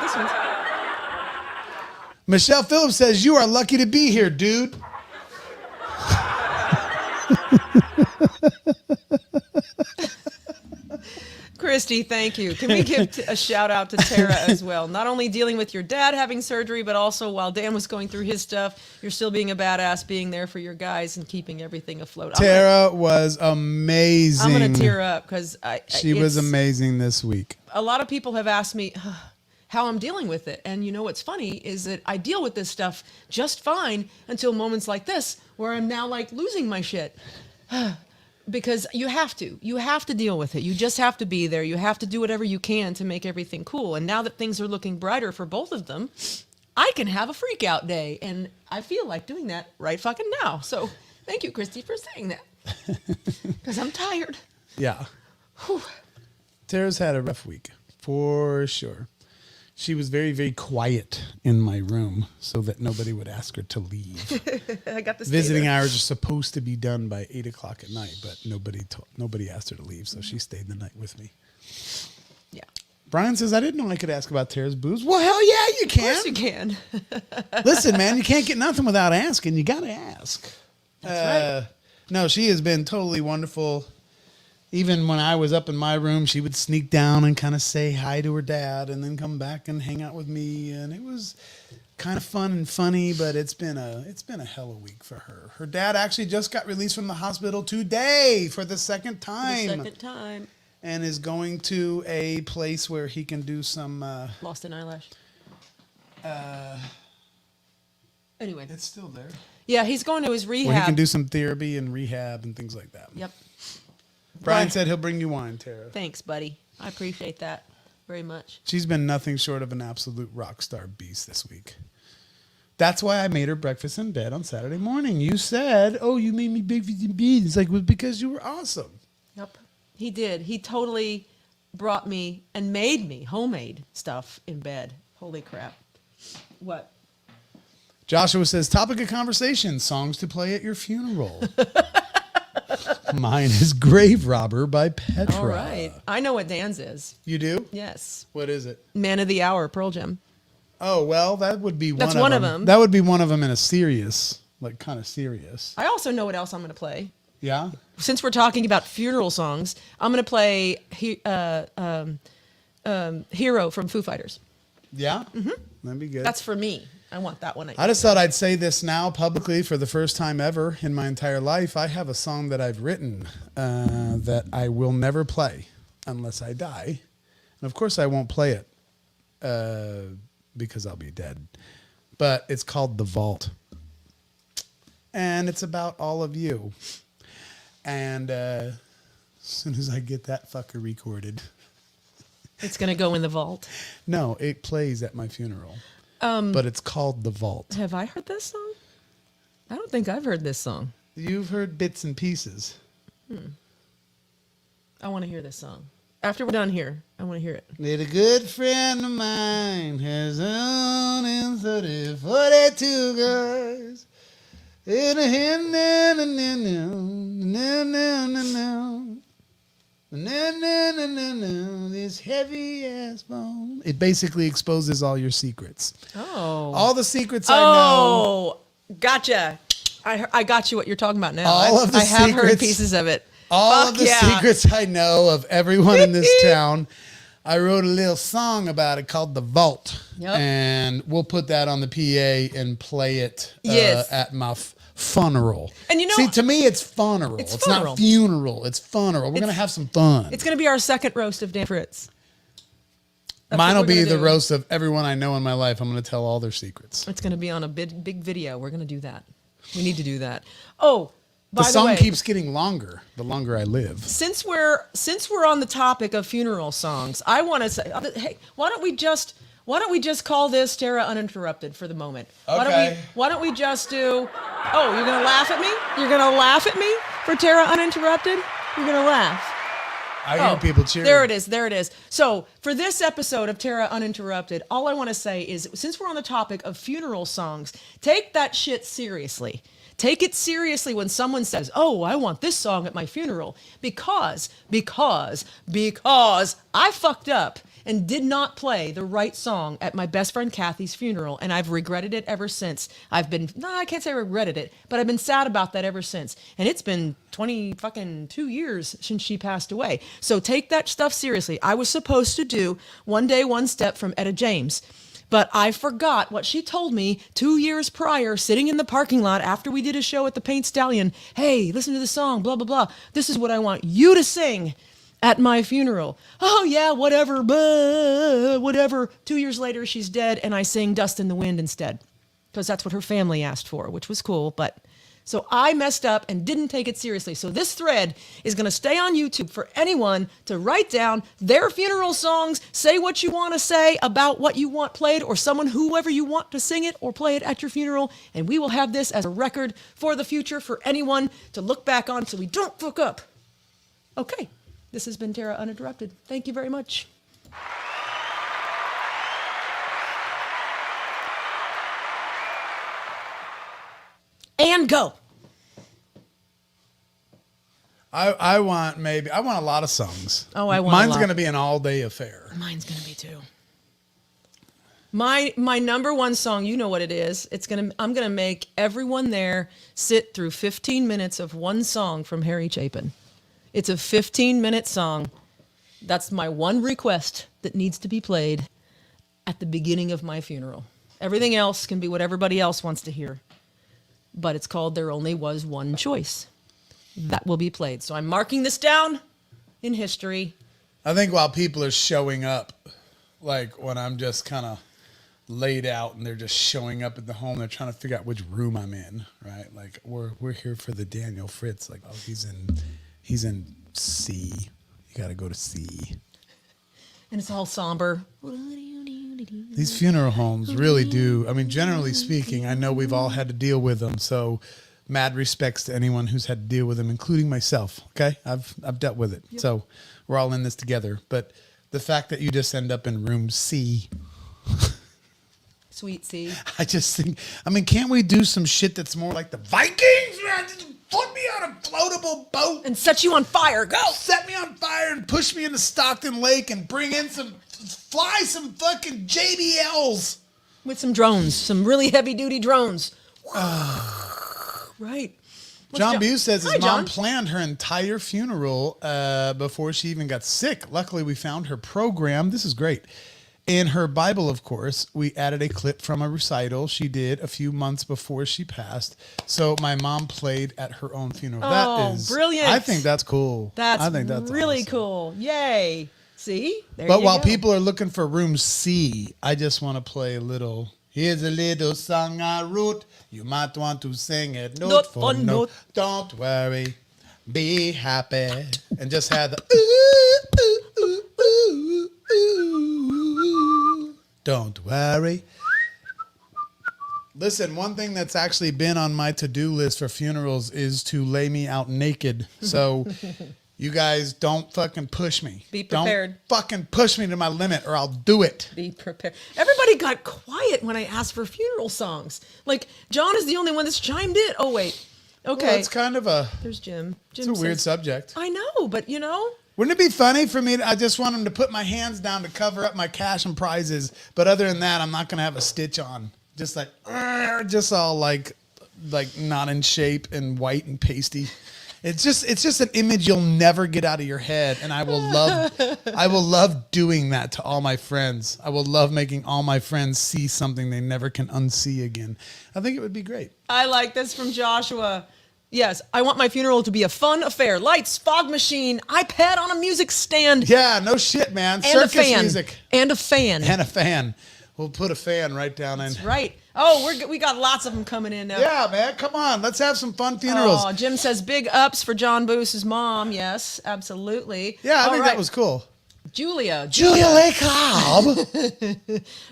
this one's. Michelle Phillips says, "You are lucky to be here, dude." Christy, thank you. Can we give a shout out to Tara as well? Not only dealing with your dad having surgery, but also while Dan was going through his stuff, you're still being a badass, being there for your guys and keeping everything afloat. Tara was amazing. I'm going to tear up because she was amazing this week. A lot of people have asked me how I'm dealing with it. And you know what's funny is that I deal with this stuff just fine until moments like this where I'm now like losing my shit. Because you have to deal with it. You just have to be there. You have to do whatever you can to make everything cool. And now that things are looking brighter for both of them, I can have a freak out day. And I feel like doing that right fucking now. So thank you, Christy, for saying that. Because I'm tired. Yeah. Whew. Tara's had a rough week, for sure. She was very, very quiet in my room so that nobody would ask her to leave. I got this. Visiting hours are supposed to be done by 8 o'clock at night, but nobody asked her to leave, so she stayed the night with me. Yeah. Brian says, "I didn't know I could ask about Tara's boobs." Well, hell yeah, you can. Of course you can. Listen, man, you can't get nothing without asking. You got to ask. That's right. No, she has been totally wonderful. Even when I was up in my room, she would sneak down and kind of say hi to her dad and then come back and hang out with me. And it was kind of fun and funny, but it's been a hell of a week for her. Her dad actually just got released from the hospital today for the second time. And is going to a place where he can do some... Lost an eyelash. Anyway. It's still there. Yeah, he's going to his rehab. Where he can do some therapy and rehab and things like that. Yep. Brian said he'll bring you wine, Tara. Thanks, buddy. I appreciate that very much. She's been nothing short of an absolute rock star beast this week. That's why I made her breakfast in bed on Saturday morning. You said, "Oh, you made me breakfast in bed." It's like, well, because you were awesome. Yep. He did. He totally brought me and made me homemade stuff in bed. Holy crap. What? Joshua says, "Topic of conversation, songs to play at your funeral." Mine is Grave Robber by Petra. All right. I know what Dan's is. You do? Yes. What is it? Man of the Hour, Pearl Jam. Oh, well, that would be That's one of them. That would be one of them in a serious, like kind of serious. I also know what else I'm going to play. Yeah? Since we're talking about funeral songs, I'm going to play Hero from Foo Fighters. Yeah? Mm-hmm. That'd be good. That's for me. I want that one. I just thought I'd say this now publicly for the first time ever in my entire life. I have a song that I've written that I will never play unless I die. And of course I won't play it because I'll be dead. But it's called The Vault. And it's about all of you. And as soon as I get that fucker recorded. It's going to go in the vault. No, it plays at my funeral. But it's called The Vault. Have I heard this song? I don't think I've heard this song. You've heard bits and pieces. I want to hear this song. After we're done here, I want to hear it. That a good friend of mine has owned in 30, 42 guys. In a hand, this heavy ass bone. It basically exposes all your secrets. Oh. All the secrets I know. Oh, gotcha. I got you what you're talking about now. All of the I have heard secrets- pieces of it. All Fuck of the yeah. secrets I know of everyone in this town. I wrote a little song about it called The Vault. Yep. And we'll put that on the PA and play it Yes. at my funeral. And you know- see, to me, it's funeral. It's It's funeral. not funeral. It's funeral. We're going to have some fun. It's going to be our second roast of Dan Fritz. That's Mine what will we're be gonna the do. roast of everyone I know in my life. I'm going to tell all their secrets. It's going to be on a big video. We're going to do that. We need to do that. Oh, The By song way, keeps getting longer the longer I live. since we're on the topic of funeral songs, I want to say, hey, why don't we just call this Tara Uninterrupted for the moment? Okay. Why don't we just do? Oh, you're gonna laugh at me? You're gonna laugh at me for Tara Uninterrupted? You're gonna laugh. I hear people cheering. There it is. There it is. So for this episode of Tara Uninterrupted, all I want to say is, since we're on the topic of funeral songs, take that shit seriously. Take it seriously when someone says, "Oh, I want this song at my funeral," because I fucked up and did not play the right song at my best friend Kathy's funeral, and I've regretted it ever since. I can't say I regretted it, but I've been sad about that ever since. And it's been 22 years since she passed away. So take that stuff seriously. I was supposed to do One Day, One Step from Etta James, but I forgot what she told me 2 years prior, sitting in the parking lot after we did a show at the Paint Stallion. "Hey, listen to the song, blah, blah, blah. This is what I want you to sing at my funeral." "Oh yeah, whatever, whatever." 2 years later, she's dead, and I sing "Dust in the Wind" instead, because that's what her family asked for, which was cool. But so I messed up and didn't take it seriously. So this thread is going to stay on YouTube for anyone to write down their funeral songs, say what you want to say about what you want played, or whoever you want to sing it or play it at your funeral, and we will have this as a record for the future for anyone to look back on, so we don't fuck up. Okay. This has been Tara Uninterrupted. Thank you very much. And go. I want a lot of songs. Oh, I want Mine's a lot. going to be an all-day affair. Mine's gonna be too. My number one song, you know what it is. I'm gonna make everyone there sit through 15 minutes of one song from Harry Chapin. It's a 15-minute song. That's my one request that needs to be played at the beginning of my funeral. Everything else can be what everybody else wants to hear. But it's called There Only Was One Choice. That will be played. So I'm marking this down in history. I think while people are showing up, like when I'm just kind of laid out and they're just showing up at the home, they're trying to figure out which room I'm in, right? Like we're here for the Daniel Fritz. Like, oh, he's in C. You got to go to C. And it's all somber. These funeral homes really do. I mean, generally speaking, I know we've all had to deal with them. So mad respects to anyone who's had to deal with them, including myself. Okay. I've dealt with it. Yep. So we're all in this together. But the fact that you just end up in room C. Sweet C. I just think, can't we do some shit that's more like the Vikings, man? Just put me on a floatable boat And set you on fire. Go. set me on fire and push me into Stockton Lake and fly some fucking JBLs. With some drones, some really heavy duty drones. Right. What's John Buse says Hi, his mom John. planned her entire funeral before she even got sick. Luckily, we found her program. This is great. In her Bible, of course, we added a clip from a recital she did a few months before she passed. So my mom played at her own funeral. Oh, That is brilliant. I think that's cool. That's really awesome. cool. Yay. See? There But you while go. people are looking for room C, I just want to play a little. Here's a little song I wrote. You might want to sing it note for note. Don't worry, be happy, and just have the ooh, ooh, ooh, ooh, ooh. Don't worry. Listen, one thing that's actually been on my to-do list for funerals is to lay me out naked. So you guys don't fucking push me. Be prepared. Don't fucking push me to my limit or I'll do it. Be prepared. Everybody got quiet when I asked for funeral songs. Like, John is the only one that's chimed in. Oh, wait. Okay. Well, it's kind of There's Jim. it's a weird subject. I know, but you know. Wouldn't it be funny for me I just want him to put my hands down to cover up my cash and prizes. But other than that, I'm not going to have a stitch on. Just like, just all like not in shape and white and pasty. It's just an image you'll never get out of your head, and I will love doing that to all my friends. I will love making all my friends see something they never can unsee again. I think it would be great. I like this from Joshua. Yes, I want my funeral to be a fun affair. Lights, fog machine, iPad on a music stand. Yeah, no shit, man. And Circus a fan. music And a fan. and a fan. We'll put a fan right down in. That's right. Oh, we got lots of them coming in now. Yeah, man. Come on. Let's have some fun funerals. Oh, Jim says big ups for John Booth's mom. Yes, absolutely. Yeah, I think that was cool. Julia Lake Cobb.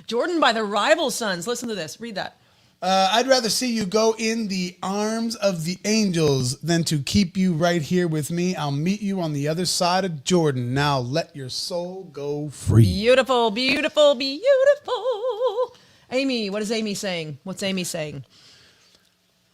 Jordan by the Rival Sons. Listen to this. Read that. I'd rather see you go in the arms of the angels than to keep you right here with me. I'll meet you on the other side of Jordan. Now let your soul go free. Beautiful, beautiful, beautiful. Amy, what is Amy saying? What's Amy saying?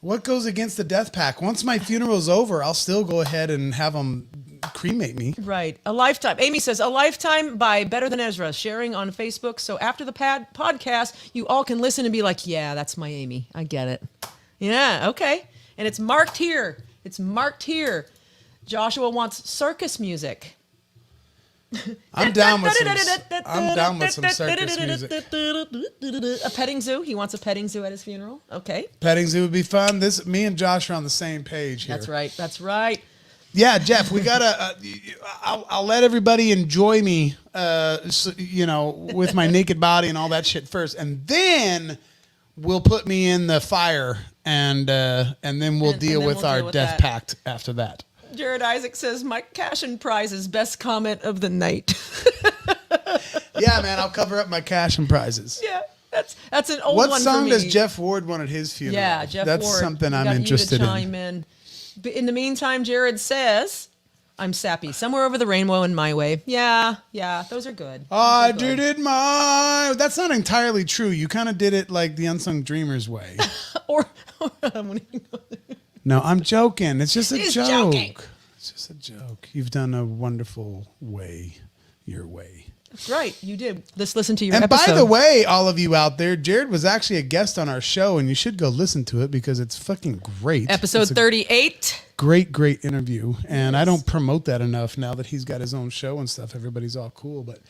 What goes against the death pact? Once my funeral's over, I'll still go ahead and have them cremate me. Right. A Lifetime. Amy says, A Lifetime by Better Than Ezra, sharing on Facebook. So after the podcast, you all can listen and be like, yeah, that's my Amy. I get it. Yeah, okay. And it's marked here. It's marked here. Joshua wants circus music. I'm down with some circus music. A petting zoo. He wants a petting zoo at his funeral. Okay. Petting zoo would be fun. Me and Josh are on the same page here. That's right. That's right. Yeah, Jeff, we gotta. I'll let everybody enjoy me, with my naked body and all that shit first, and then we'll put me in the fire, and then we'll deal with our death pact after that. Jared Isaac says, Mike Cash and prizes, best comment of the night. Yeah, man, I'll cover up my cash and prizes. Yeah, that's an old one for me. What song does Jeff Ward want at his funeral? Yeah, Jeff That's Ward. something I'm interested in. But in the meantime, Jared says, I'm sappy. Somewhere over the rainbow in my way. Yeah, those are good. I did it my... That's not entirely true. You kind of did it like the Unsung Dreamers way. No, I'm joking. It's just a joke. Joking. It's just a joke. You've done a wonderful way, your way. That's right. You did. Let's listen to your episode. episode. By the way, all of you out there, Jared was actually a guest on our show, and you should go listen to it because it's fucking great. Episode 38. Great interview. And I don't promote that enough now that he's got his own show and stuff. Everybody's all cool. But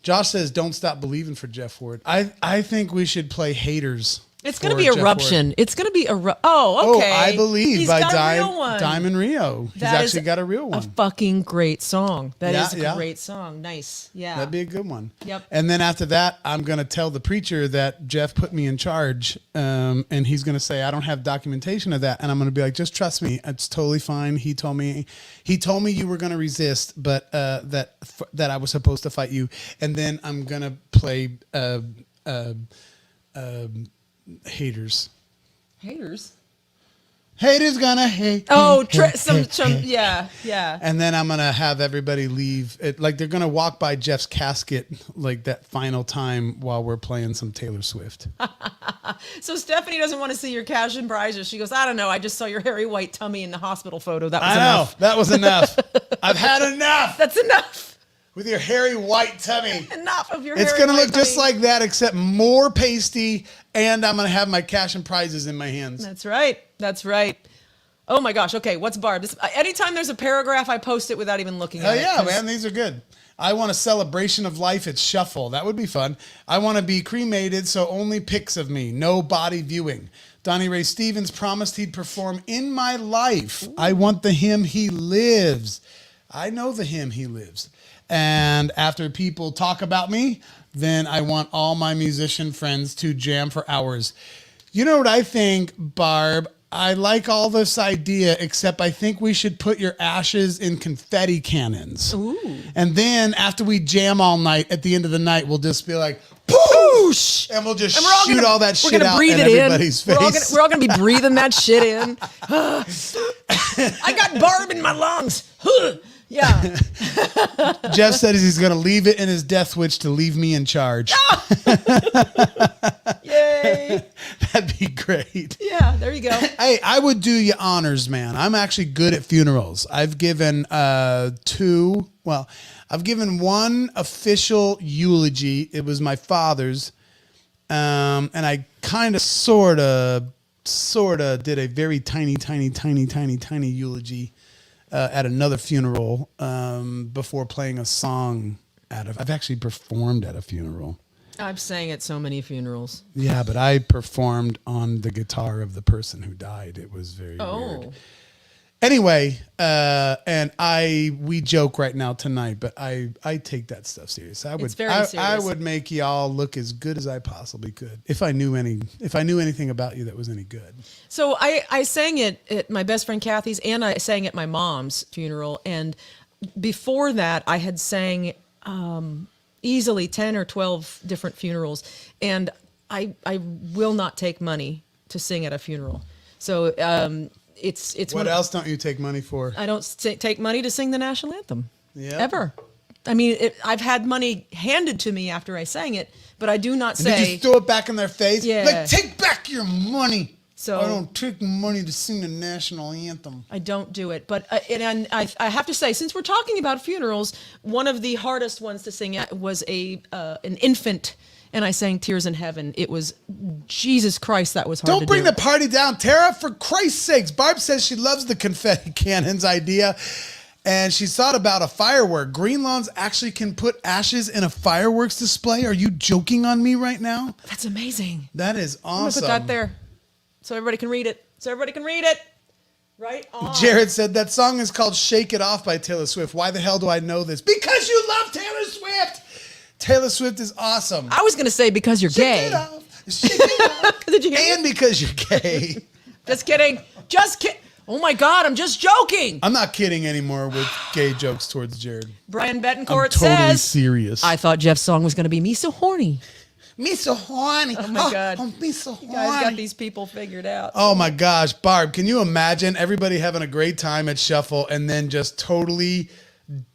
Josh says, don't stop believing for Jeff Ward. I think we should play Haters. It's going to be Eruption. It's going to be okay. Oh, I Believe He's by got a real one. Diamond Rio. He's actually got a real one. A fucking great song. That is a great song. Nice. Yeah. That'd be a good one. Yep. And then after that, I'm going to tell the preacher that Jeff put me in charge, and he's going to say, I don't have documentation of that. And I'm going to be like, just trust me. It's totally fine. He told me you were going to resist, but that I was supposed to fight you. And then I'm going to play Haters. Haters gonna hate. Oh, yeah. And then I'm gonna have everybody leave. Like they're gonna walk by Jeff's casket like that final time while we're playing some Taylor Swift. So Stephanie doesn't want to see your cash and prizes. She goes, I don't know. I just saw your hairy white tummy in the hospital photo. That was enough. That was enough. I've had enough. That's enough. With your hairy white tummy. Enough of your hairy It's going to look tummy. just like that, except more pasty, and I'm going to have my cash and prizes in my hands. That's right. Oh my gosh. Okay, what's Barb? Anytime there's a paragraph, I post it without even looking at it. Oh, yeah, man. These are good. I want a celebration of life. It's shuffle. That would be fun. I want to be cremated, so only pics of me. No body viewing. Donnie Ray Stevens promised he'd perform in my life. Ooh. I want the hymn He Lives. I know the hymn He Lives. And after people talk about me, then I want all my musician friends to jam for hours. You know what I think, Barb? I like all this idea, except I think we should put your ashes in confetti cannons. Ooh. And then after we jam all night, at the end of the night, we'll just be like, poosh! And we'll just shoot all that shit out in everybody's face. We're all going to be breathing that shit in. I got Barb in my lungs. Yeah. Jeff said he's going to leave it in his death wish to leave me in charge. Yay. That'd be great. Yeah, there you go. Hey, I would do you honors, man. I'm actually good at funerals. I've given I've given one official eulogy. It was my father's. And I kind of sort of did a very tiny eulogy at another funeral before playing a song I've actually performed at a funeral. I've sang at so many funerals. Yeah, but I performed on the guitar of the person who died. It was very weird. Anyway, and we joke right now tonight, but I take that stuff serious. It's very I serious. would make y'all look as good as I possibly could if I knew anything about you that was any good. So I sang it at my best friend Kathy's, and I sang at my mom's funeral. And before that, I had sang easily 10 or 12 different funerals. And I will not take money to sing at a funeral. So it's What else don't you take money for? I don't take money to sing the national anthem. Yep. Ever. I mean, I've had money handed to me after I sang it, but I do not And did say. you throw it back in their face? Yeah. Like, take back your money. So- I don't take money to sing the national anthem. I don't do it, but and I have to say, since we're talking about funerals, one of the hardest ones to sing at was an infant, and I sang "Tears in Heaven." It was Jesus Christ, that was hard. Don't to bring do. the party down, Tara, for Christ's sakes. Barb says she loves the confetti cannons idea, and she's thought about a firework. Green Lawns actually can put ashes in a fireworks display. Are you joking on me right now? That's amazing. That is I'm gonna awesome. put that there, so everybody can read it. Right on. Jared said that song is called "Shake It Off" by Taylor Swift. Why the hell do I know this? Because you love Taylor Swift. Taylor Swift is awesome. I was gonna say because you're Shake gay. it off. Shake it off. Did you hear me? And because you're gay. Just kidding. Just kidding. Oh my God, I'm just joking. I'm not kidding anymore with gay jokes towards Jared. Brian I'm Betancourt totally says, serious. I thought Jeff's song was going to be Me So Horny. Me so horny. Oh my God. Oh, me so You guys got horny. these people figured out. Oh my gosh, Barb, can you imagine everybody having a great time at Shuffle and then just totally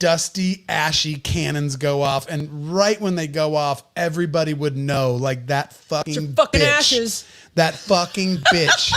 dusty, ashy cannons go off, and right when they go off, everybody would know, like, that fucking Your fucking bitch, ashes. that fucking bitch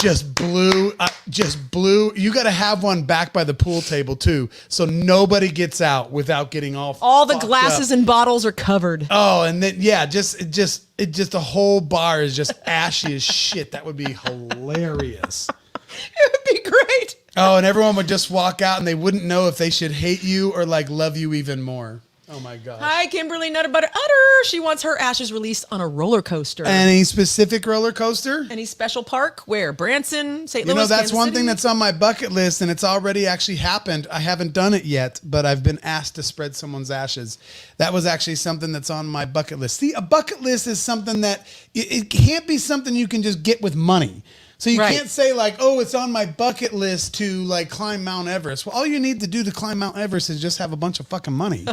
just blew. You got to have one back by the pool table too, so nobody gets out without getting All the fucked glasses up. and bottles are covered. Oh, and then just the whole bar is just ashy as shit. That would be hilarious. It would be great. Oh, and everyone would just walk out and they wouldn't know if they should hate you or like love you even more. Oh my gosh. Hi, Kimberly Nutter Butter Utter. She wants her ashes released on a roller coaster. Any specific roller coaster? Any special park? Where? Branson, St. You Louis, know, that's Kansas one City? thing that's on my bucket list, and it's already actually happened. I haven't done it yet, but I've been asked to spread someone's ashes. That was actually something that's on my bucket list. See, a bucket list is something that it can't be something you can just get with money. So you Right. can't say like, oh, it's on my bucket list to like climb Mount Everest. Well, all you need to do to climb Mount Everest is just have a bunch of fucking money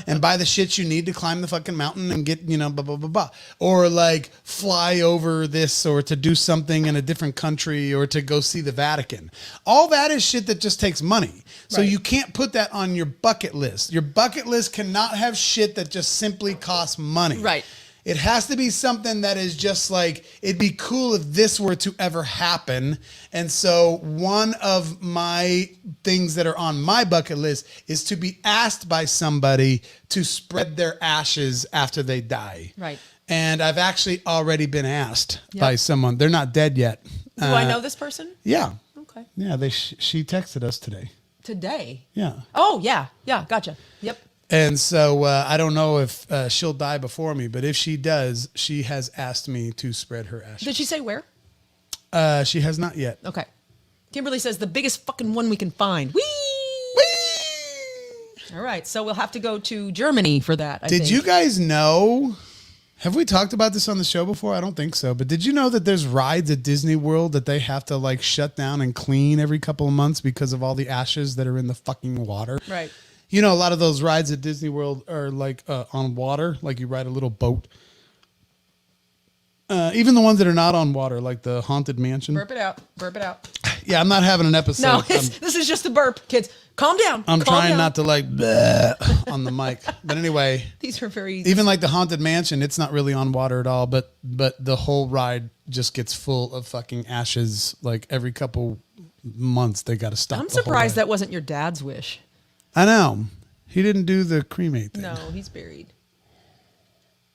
and buy the shit you need to climb the fucking mountain and get, blah, blah, blah, blah. Or like fly over this, or to do something in a different country, or to go see the Vatican. All that is shit that just takes money. So Right. you can't put that on your bucket list. Your bucket list cannot have shit that just simply costs money. Right. It has to be something that is just like, it'd be cool if this were to ever happen. And so one of my things that are on my bucket list is to be asked by somebody to spread their ashes after they die. Right. And I've actually already been asked Yep. by someone. They're not dead yet. Do I know this person? Yeah. Okay. Yeah. She texted us today. Today. Yeah. Oh, yeah. Yeah, gotcha. Yep. And so I don't know if she'll die before me, but if she does, she has asked me to spread her ashes. Did she say where? She has not yet. Okay. Kimberly says the biggest fucking one we can find. Whee! Whee! All right, so we'll have to go to Germany for that. I Did think. you guys know? Have we talked about this on the show before? I don't think so. But did you know that there's rides at Disney World that they have to like shut down and clean every couple of months because of all the ashes that are in the fucking water? Right. You know, a lot of those rides at Disney World are like on water, like you ride a little boat. Even the ones that are not on water, like the Haunted Mansion. Burp it out. Burp it out. Yeah, I'm not having an episode. No, this is just a burp, kids. Calm down. I'm Calm trying down. not to like bleh on the mic. But anyway, These are very even like the Haunted Mansion, it's not really on water at all, but the whole ride just gets full of fucking ashes. Like every couple months, they got to stop. I'm the whole surprised ride. that wasn't your dad's wish. I know he didn't do the cremate thing. No, he's buried.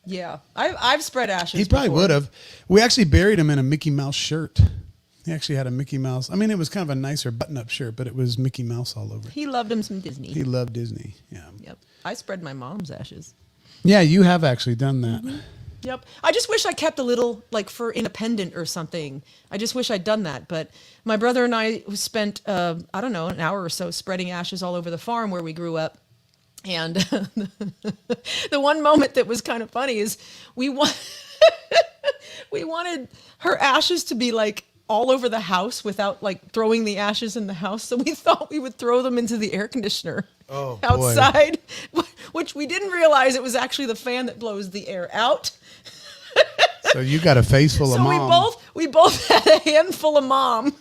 Yeah, I've spread ashes. He probably before. would have. We actually buried him in a Mickey Mouse shirt. He actually had a Mickey Mouse. I mean, it was kind of a nicer button-up shirt, but it was Mickey Mouse all over. He loved him some Disney. He loved Disney. Yeah. Yep. I spread my mom's ashes. Yeah, you have actually done that. Yep. I just wish I kept a little, like, for independent or something. I just wish I'd done that. But my brother and I spent, I don't know, an hour or so spreading ashes all over the farm where we grew up. And the one moment that was kind of funny is we wanted her ashes to be, like, all over the house without, like, throwing the ashes in the house. So we thought we would throw them into the air conditioner outside, which we didn't realize it was actually the fan that blows the air out. So you got a face full of mom. We both had a handful of mom.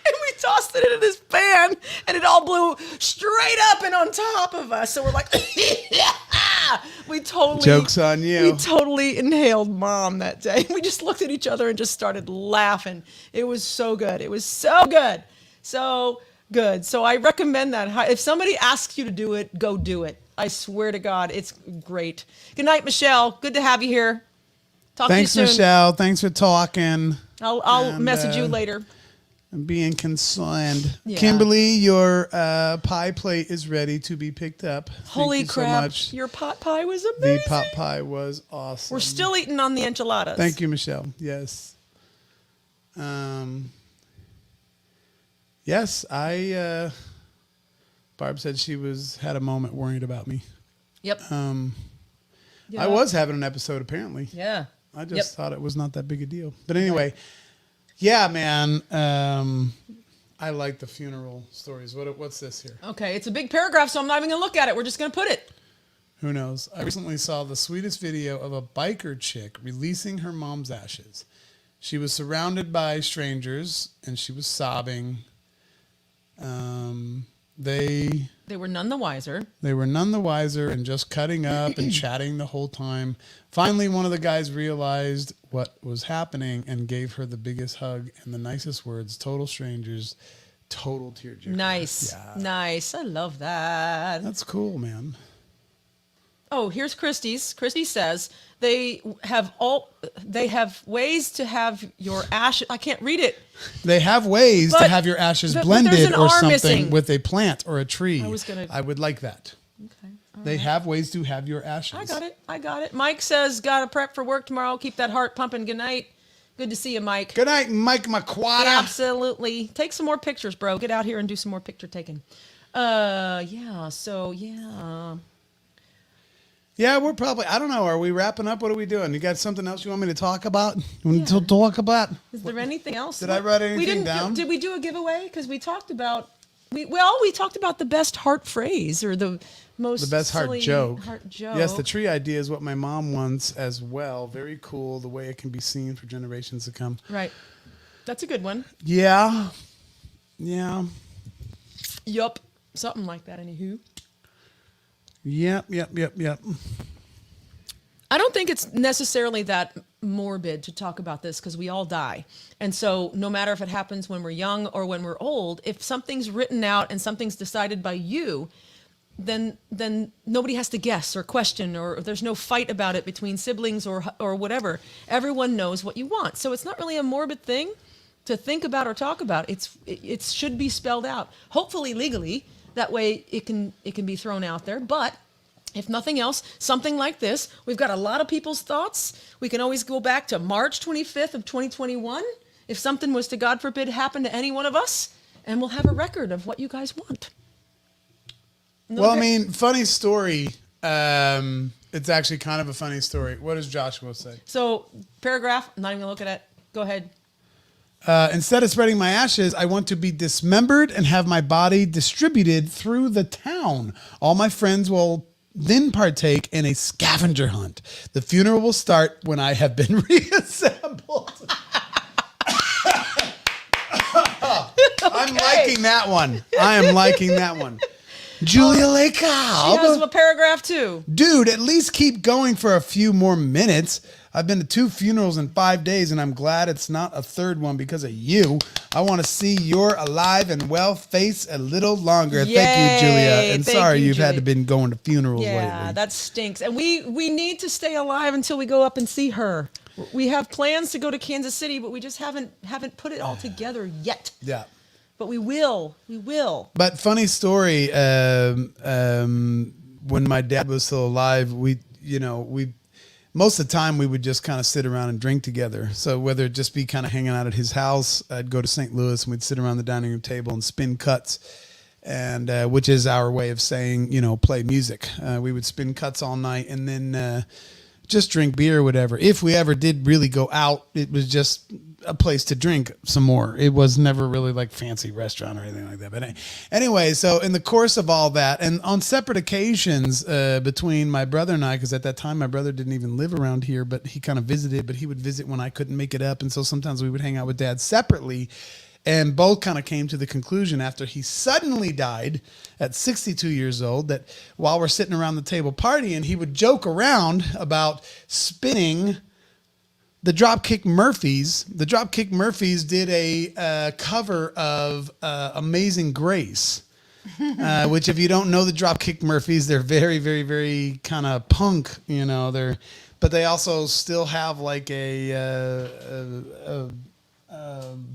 And we tossed it into this fan, and it all blew straight up and on top of us. So we're like, Joke's on you. We totally inhaled mom that day. We just looked at each other and just started laughing. It was so good. It was so good. So good. So I recommend that. If somebody asks you to do it, go do it. I swear to God, it's great. Good night, Michelle. Good to have you here. Talk to you soon. Thanks, Michelle. Thanks for talking. I'll message you later. And being concerned. Yeah. Kimberly, your pie plate is ready to be picked up. Holy crap. So much. Your pot pie was amazing. The pot pie was awesome. We're still eating on the enchiladas. Thank you, Michelle. Yes. Yes, Barb said she had a moment worried about me. Yep. Yeah. I was having an episode, apparently. Yeah. I just thought it was not that big a deal. But anyway, yeah, man. I like the funeral stories. What's this here? Okay, it's a big paragraph, so I'm not even going to look at it. We're just going to put it. Who knows? I recently saw the sweetest video of a biker chick releasing her mom's ashes. She was surrounded by strangers, and she was sobbing. They were none the wiser. They were none the wiser and just cutting up and chatting the whole time. Finally, one of the guys realized what was happening and gave her the biggest hug and the nicest words. Total strangers, total tearjerker. Nice. Yeah. Nice. I love that. That's cool, man. Oh, here's Christie's. Christie says they have ways to have your ashes. I can't read it. They have ways to have your ashes blended or something with a plant or a tree. I would like that. Okay. They have ways to have your ashes. I got it. Mike says, got to prep for work tomorrow. Keep that heart pumping. Good night. Good to see you, Mike. Good night, Mike McQuada. Absolutely. Take some more pictures, bro. Get out here and do some more picture taking. Yeah. So, yeah. Yeah, we're probably, I don't know. Are we wrapping up? What are we doing? You got something else you want me to talk about? To talk about? Is there anything else? Did I write anything down? Did we do a giveaway? Because we talked about, we talked about the best heart phrase or the best heart joke. Heart joke. Yes, the tree idea is what my mom wants as well. Very cool. The way it can be seen for generations to come. Right. That's a good one. Yeah. Yeah. Yup. Something like that, anywho. Yep. I don't think it's necessarily that morbid to talk about this because we all die. And so no matter if it happens when we're young or when we're old, if something's written out and something's decided by you, then nobody has to guess or question, or there's no fight about it between siblings or whatever. Everyone knows what you want. So it's not really a morbid thing to think about or talk about. It should be spelled out, hopefully legally. That way it can be thrown out there. But if nothing else, something like this, we've got a lot of people's thoughts. We can always go back to March 25th of 2021. If something was to, God forbid, happen to any one of us, and we'll have a record of what you guys want. Well, I mean, funny story. It's actually kind of a funny story. What does Joshua say? So, paragraph, I'm not even going to look at it. Go ahead. Instead of spreading my ashes, I want to be dismembered and have my body distributed through the town. All my friends will then partake in a scavenger hunt. The funeral will start when I have been reassembled. I'm liking that one. I am liking that one. Julia Lake. She has a paragraph too. Dude, at least keep going for a few more minutes. I've been to 2 funerals in 5 days, and I'm glad it's not a third one because of you. I want to see your alive and well face a little longer. Yay. Thank you, Julia. And sorry you've Julia. had to been going to funerals lately. Yeah, that stinks. And we need to stay alive until we go up and see her. We have plans to go to Kansas City, but we just haven't put it all together yet. Yeah. But we will. We will. But funny story, when my dad was still alive, most of the time we would just kind of sit around and drink together. So whether it just be kind of hanging out at his house, I'd go to St. Louis and we'd sit around the dining room table and spin cuts, and which is our way of saying, play music. We would spin cuts all night and then just drink beer or whatever. If we ever did really go out, it was just a place to drink some more. It was never really like fancy restaurant or anything like that. But anyway, so in the course of all that, and on separate occasions between my brother and I, because at that time my brother didn't even live around here, but he kind of visited, but he would visit when I couldn't make it up. And so sometimes we would hang out with Dad separately, and both kind of came to the conclusion after he suddenly died at 62 years old that while we're sitting around the table partying, he would joke around about spinning the Dropkick Murphys. The Dropkick Murphys did a cover of Amazing Grace, which if you don't know the Dropkick Murphys, they're very, very, very kind of punk, but they also still have like a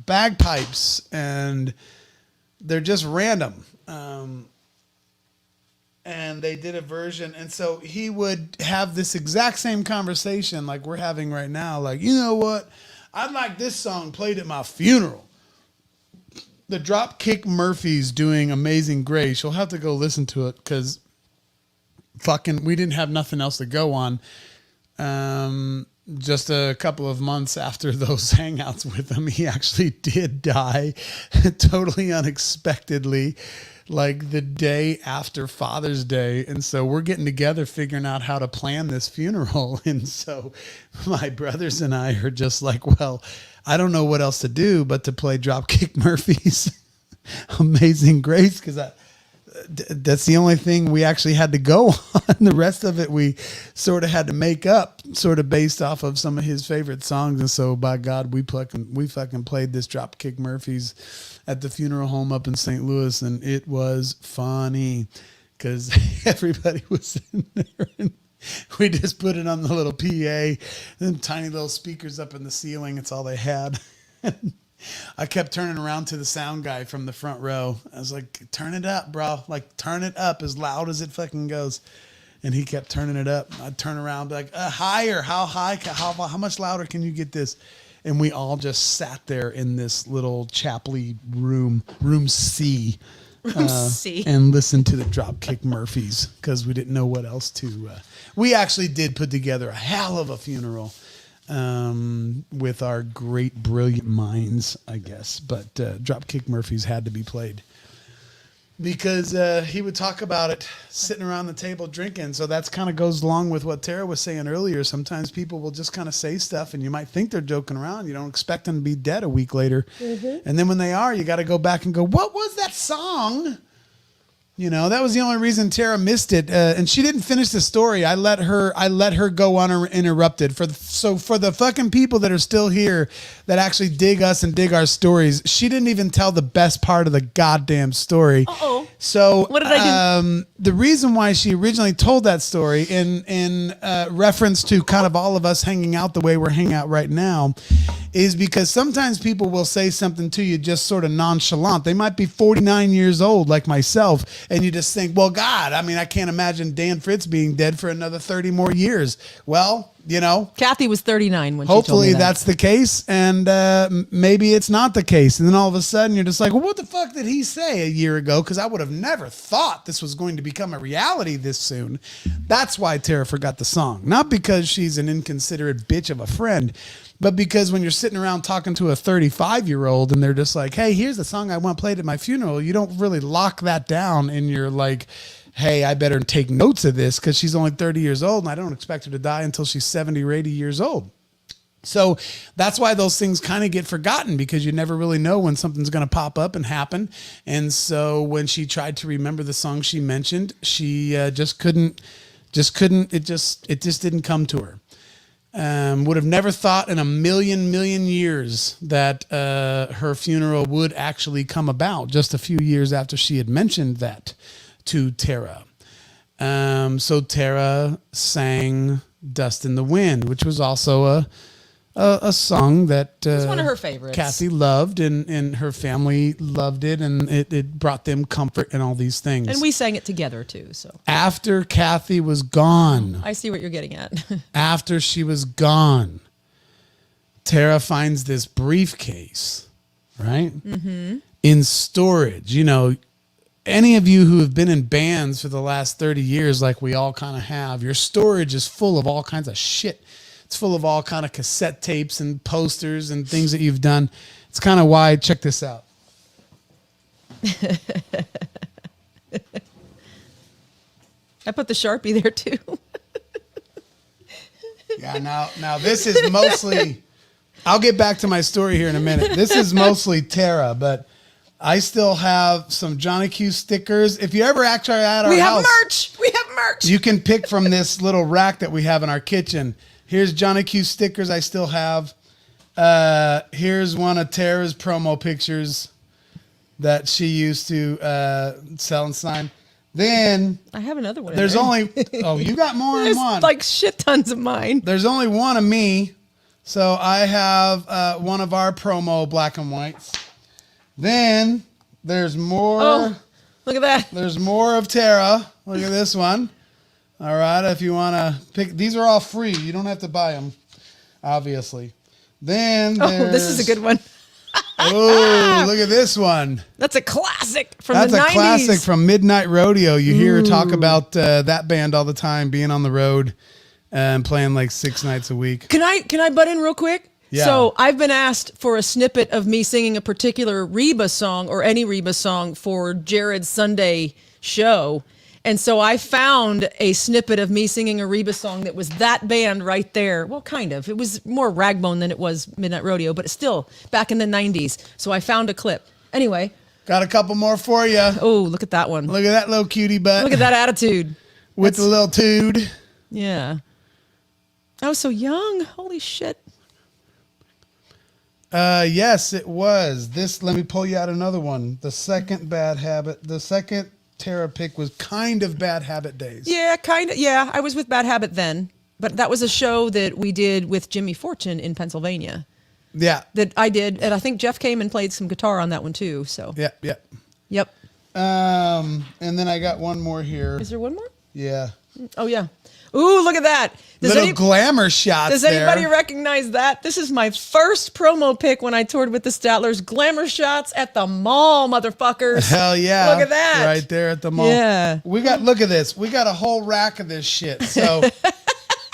bagpipes, and they're just random. And they did a version, and so he would have this exact same conversation like we're having right now. Like, you know what? I'd like this song played at my funeral. The Dropkick Murphys doing Amazing Grace. You'll have to go listen to it because we didn't have nothing else to go on. Just a couple of months after those hangouts with him, he actually did die totally unexpectedly, like the day after Father's Day. And so we're getting together figuring out how to plan this funeral. And so my brothers and I are just like, well, I don't know what else to do but to play Dropkick Murphys Amazing Grace, because that's the only thing we actually had to go on. The rest of it we sort of had to make up, sort of based off of some of his favorite songs. And so by God, we fucking played this Dropkick Murphys at the funeral home up in St. Louis, and it was funny because everybody was in there, and we just put it on the little PA and tiny little speakers up in the ceiling. It's all they had. I kept turning around to the sound guy from the front row. I was like, turn it up, bro. Like, turn it up as loud as it fucking goes. And he kept turning it up. I'd turn around, be like, higher. How high? How much louder can you get this? And we all just sat there in this little chapely room C. C. And listened to the Dropkick Murphys because we didn't know what else to. We actually did put together a hell of a funeral. With our great, brilliant minds, I guess. But Dropkick Murphys had to be played because he would talk about it sitting around the table drinking. So that's kind of goes along with what Tara was saying earlier. Sometimes people will just kind of say stuff and you might think they're joking around. You don't expect them to be dead a week later. Mm-hmm. And then when they are, you got to go back and go, what was that song? That was the only reason Tara missed it, and she didn't finish the story. I let her go uninterrupted. For the fucking people that are still here that actually dig us and dig our stories, she didn't even tell the best part of the goddamn story. Uh-oh. So what did I do? The reason why she originally told that story in reference to kind of all of us hanging out the way we're hanging out right now is because sometimes people will say something to you just sort of nonchalant. They might be 49 years old like myself, and you just think, well, God, I can't imagine Dan Fritz being dead for another 30 more years. Well, Kathy was 39 when she told me hopefully that. that's the case, and maybe it's not the case. And then all of a sudden you're just like, well, what the fuck did he say a year ago? Because I would have never thought this was going to become a reality this soon. That's why Tara forgot the song. Not because she's an inconsiderate bitch of a friend, but because when you're sitting around talking to a 35-year-old and they're just like, hey, here's the song I want played at my funeral, you don't really lock that down and you're like, hey, I better take notes of this because she's only 30 years old and I don't expect her to die until she's 70 or 80 years old. So that's why those things kind of get forgotten because you never really know when something's going to pop up and happen. And so when she tried to remember the song she mentioned, she just couldn't, it just didn't come to her. Would have never thought in a million years that her funeral would actually come about just a few years after she had mentioned that to Tara. So Tara sang Dust in the Wind, which was also a song that It's one of her favorites. Kathy loved, and her family loved it, and it brought them comfort and all these things. And we sang it together too. So after Kathy was gone, I see what you're getting at. after she was gone, Tara finds this briefcase, right? Mm-hmm. In storage. You know, any of you who have been in bands for the last 30 years, like we all kind of have, your storage is full of all kinds of shit. It's full of all kind of cassette tapes and posters and things that you've done. It's kind of why, check this out. I put the Sharpie there too. Yeah, now this is mostly, I'll get back to my story here in a minute. This is mostly Tara, but I still have some Johnny Q stickers. If you ever actually at our house, We have merch. you can pick from this little rack that we have in our kitchen. Here's Johnny Q stickers I still have. Here's one of Tara's promo pictures that she used to sell and sign. Then I have another one. there's only, you got more There's than one. like shit tons of mine. There's only one of me. So I have one of our promo black and whites. Then there's more. Oh, look at that. There's more of Tara. Look at this one. All right, if you want to pick, these are all free. You don't have to buy them, obviously. Then there's, this is a good one. Oh, look at this one. That's a classic from That's the 90s. a classic from Midnight Rodeo. You hear her talk about that band all the time, being on the road and playing like 6 nights a week. Can I butt in real quick? Yeah. So I've been asked for a snippet of me singing a particular Reba song or any Reba song for Jared's Sunday show. And so I found a snippet of me singing a Reba song that was that band right there. Well, kind of. It was more Ragbone than it was Midnight Rodeo, but it's still back in the 90s. So I found a clip. Anyway. Got a couple more for you. Oh, look at that one. Look at that little cutie butt. Look at that attitude. With the little tude. Yeah. I was so young. Holy shit. Yes, it was. Let me pull you out another one. The second Tara pick was kind of Bad Habit days. Yeah, kind of. Yeah, I was with Bad Habit then. But that was a show that we did with Jimmy Fortune in Pennsylvania. Yeah. That I did. And I think Jeff came and played some guitar on that one too. So. Yep. Yep. And then I got one more here. Is there one more? Yeah. Oh, yeah. Ooh, look at that. Little glamour shots. Does anybody recognize that? This is my first promo pic when I toured with the Statlers. Glamour shots at the mall, motherfuckers. Hell yeah. Look at that. Right there at the mall. Yeah. Look at this. We got a whole rack of this shit. So,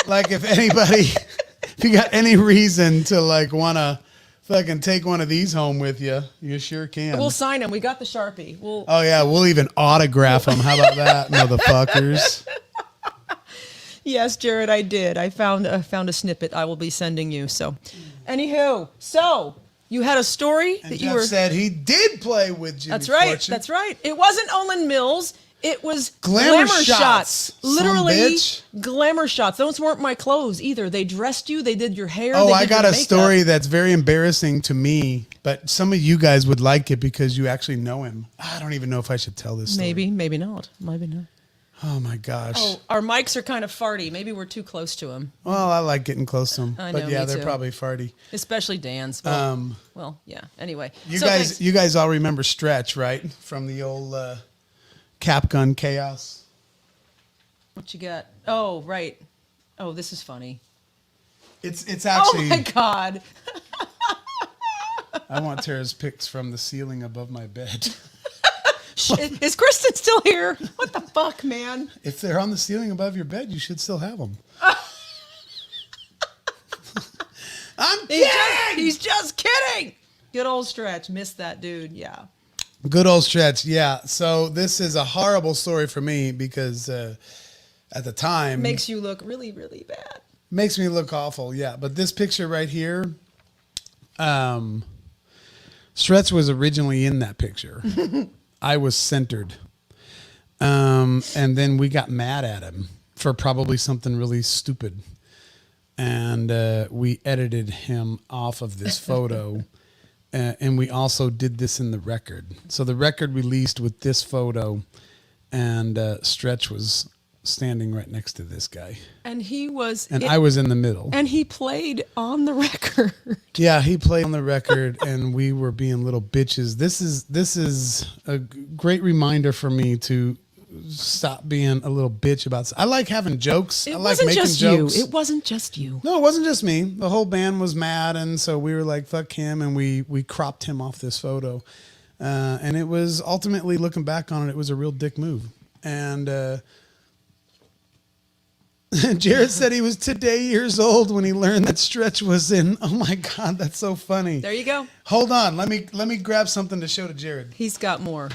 like, if you got any reason to, like, want to fucking take one of these home with you, you sure can. We'll sign them. We got the Sharpie. Oh, yeah. We'll even autograph them. How about that, motherfuckers? Yes, Jared, I did. I found a snippet I will be sending you. So, anywho, you had a story And that Jeff you were. said he did play with Jimmy That's right. Fortune. That's right. It wasn't Olin Mills. It was Glamour shots, Literally some bitch. glamour shots. Those weren't my clothes either. They dressed you. They did your hair. Oh, they I did got your a makeup. story that's very embarrassing to me, but some of you guys would like it because you actually know him. I don't even know if I should tell this story. Maybe not. Maybe not. Oh, my gosh. Oh, our mics are kind of farty. Maybe we're too close to them. Well, I like getting close to them. I But know, yeah, me they're too. probably farty. Especially Dan's. Well, yeah. Anyway. You So guys thanks. you guys all remember Stretch, right? From the old Cap Gun Chaos. What you got? Oh, right. Oh, this is funny. It's actually Oh my God. I want Tara's pics from the ceiling above my bed. Is Kristen still here? What the fuck, man? If they're on the ceiling above your bed, you should still have them. I'm kidding. He's just kidding. Good old Stretch. Missed that dude. Yeah. Good old Stretch. Yeah. So this is a horrible story for me because at the time Makes you look really, really bad. makes me look awful. Yeah. But this picture right here, Stretch was originally in that picture. I was centered. And then we got mad at him for probably something really stupid. And we edited him off of this photo. And we also did this in the record. So the record released with this photo, and Stretch was standing right next to this guy. And he was... I was in the middle. And he played on the record. Yeah, he played on the record, and we were being little bitches. This is a great reminder for me to stop being a little bitch about. I like having jokes. I like making jokes. It wasn't just you. No, it wasn't just me. The whole band was mad, and so we were like, "Fuck him," and we cropped him off this photo. And it was ultimately, looking back on it, it was a real dick move. And Jared said he was today years old when he learned that Stretch was in. Oh my God, that's so funny. There you go. Hold on, let me grab something to show to Jared. He's got more.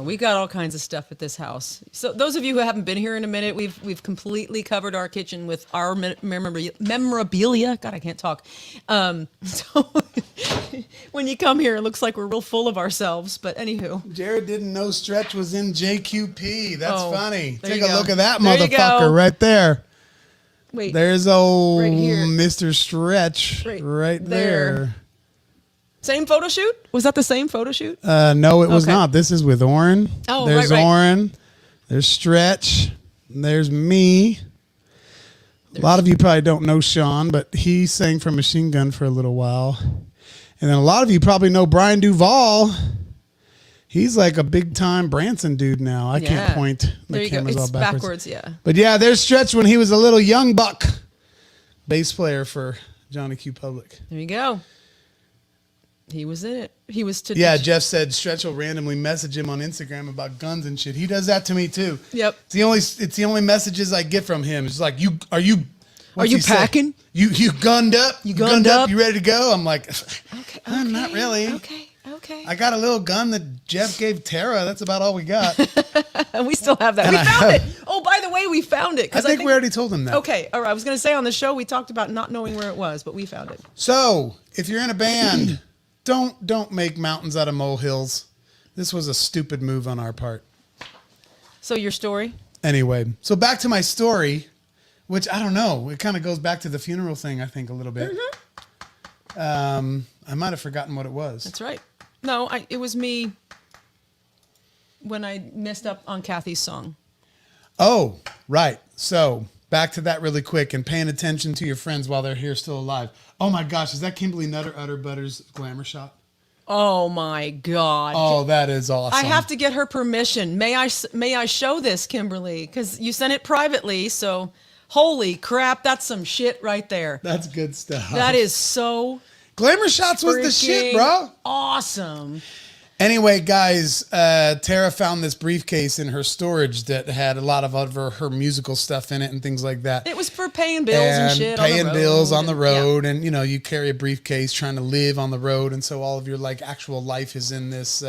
We got all kinds of stuff at this house. So those of you who haven't been here in a minute, we've completely covered our kitchen with our memorabilia. God, I can't talk. So when you come here, it looks like we're real full of ourselves. But anywho, Jared didn't know Stretch was in JQP. That's funny. Take a go. look at that There you motherfucker go. right there. Wait. There's old Right here. Mr. Stretch right there. Same photo shoot? Was that the same photo shoot? No, it was Okay. not. This is with Oren. Oh, there's right. Oren. There's Stretch. There's me. A lot of you probably don't know Sean, but he sang for Machine Gun for a little while. And then a lot of you probably know Brian Duvall. He's like a big time Branson dude now. I can't point. There The you go. camera's all It's backwards, yeah. But yeah, there's Stretch when he was a little young buck. Bass player for Johnny Q Public. There you go. He was in it. He was to Yeah, Jeff said Stretch will randomly message him on Instagram about guns and shit. He does that to me too. Yep. It's the only messages I get from him. It's like, are you packing? You gunned up? You gunned up? You ready to go? I'm like, Okay. not really. Okay. I got a little gun that Jeff gave Tara. That's about all we got. And we still have that. And We I found have- it. Oh, by the way, we found it. I think we already told him that. Okay. All right. I was going to say on the show, we talked about not knowing where it was, but we found it. So if you're in a band, don't make mountains out of molehills. This was a stupid move on our part. So your story? Anyway, so back to my story, which I don't know. It kind of goes back to the funeral thing, I think, a little bit. I might have forgotten what it was. That's right. No, it was me when I messed up on Kathy's song. Oh, right. So back to that really quick and paying attention to your friends while they're here still alive. Oh my gosh, is that Kimberly Nutter Utter Butter's glamour shot? Oh my God. Oh, that is awesome. I have to get her permission. May I show this, Kimberly? Because you sent it privately. So, holy crap, that's some shit right there. That's good stuff. That is so glamour shots was the shit, bro. Awesome. Anyway, guys, Tara found this briefcase in her storage that had a lot of her musical stuff in it and things like that. It was for paying bills and shit. Paying bills on the road, yeah. and you carry a briefcase trying to live on the road, and so all of your actual life is in this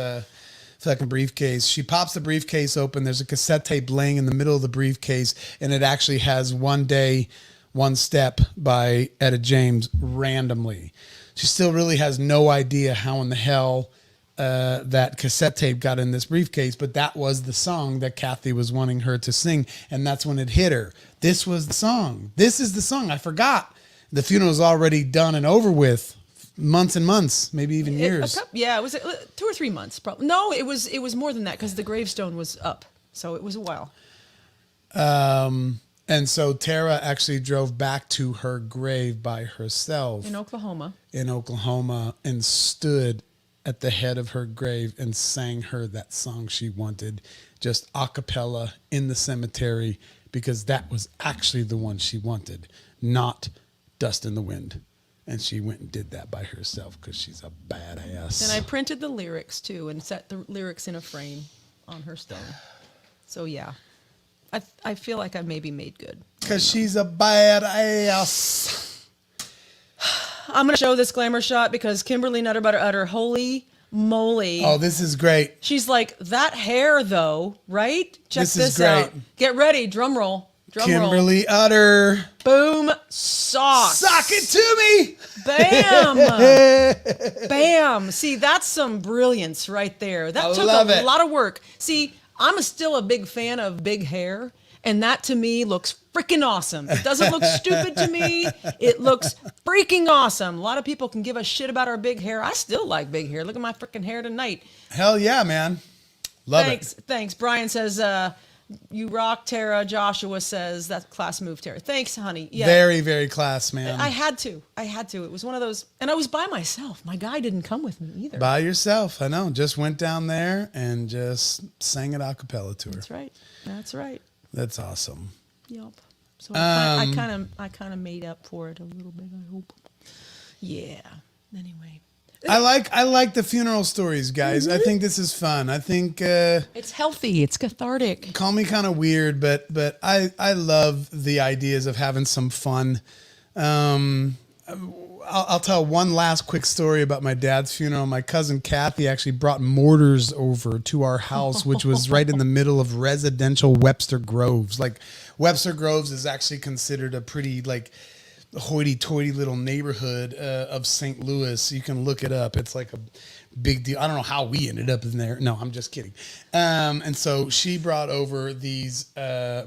fucking briefcase. She pops the briefcase open. There's a cassette tape laying in the middle of the briefcase, and it actually has One Day, One Step by Etta James randomly. She still really has no idea how in the hell that cassette tape got in this briefcase, but that was the song that Kathy was wanting her to sing, and that's when it hit her. This was the song. This is the song. I forgot. The funeral was already done and over with, months and months, maybe even years. Yeah, it was 2 or 3 months, probably. No, it was more than that because the gravestone was up, so it was a while. And so Tara actually drove back to her grave by herself In Oklahoma, and stood at the head of her grave and sang her that song she wanted, just a cappella in the cemetery, because that was actually the one she wanted, not Dust in the Wind. And she went and did that by herself because she's a badass. and I printed the lyrics too and set the lyrics in a frame on her stone. So yeah, I feel like I maybe made good. Because she's a badass. I'm gonna show this glamour shot because Kimberly Nutter Butter Utter, holy moly! Oh, this is great. She's like, that hair though, right? Check This this is great. out. Get ready, drum roll. Drum roll. Kimberly Utter. Boom, sauce. Sock it to me. Bam! Bam! See, that's some brilliance right there. That took a lot of work. See, I'm still a big fan of big hair, and that to me looks freaking awesome. It doesn't look stupid to me. It looks freaking awesome. A lot of people can give a shit about our big hair. I still like big hair. Look at my freaking hair tonight. Hell yeah, man. Love it. Thanks. Brian says, You rock, Tara. Joshua says that's class move, Tara. Thanks, honey. Yeah. Very, very class, man. I had to. It was one of those, and I was by myself. My guy didn't come with me either. By yourself, I know. Just went down there and just sang it a cappella to her. That's right. That's right. That's awesome. Yep. So I kind of made up for it a little bit. I hope. Yeah. Anyway. I like the funeral stories, guys. I think this is fun. I think it's healthy. It's cathartic. Call me kind of weird, but I love the ideas of having some fun. I'll tell one last quick story about my dad's funeral. My cousin Kathy actually brought mortars over to our house, which was right in the middle of residential Webster Groves. Like Webster Groves is actually considered a pretty like hoity-toity little neighborhood of St. Louis. You can look it up. It's like a big deal. I don't know how we ended up in there. No, I'm just kidding. And so she brought over these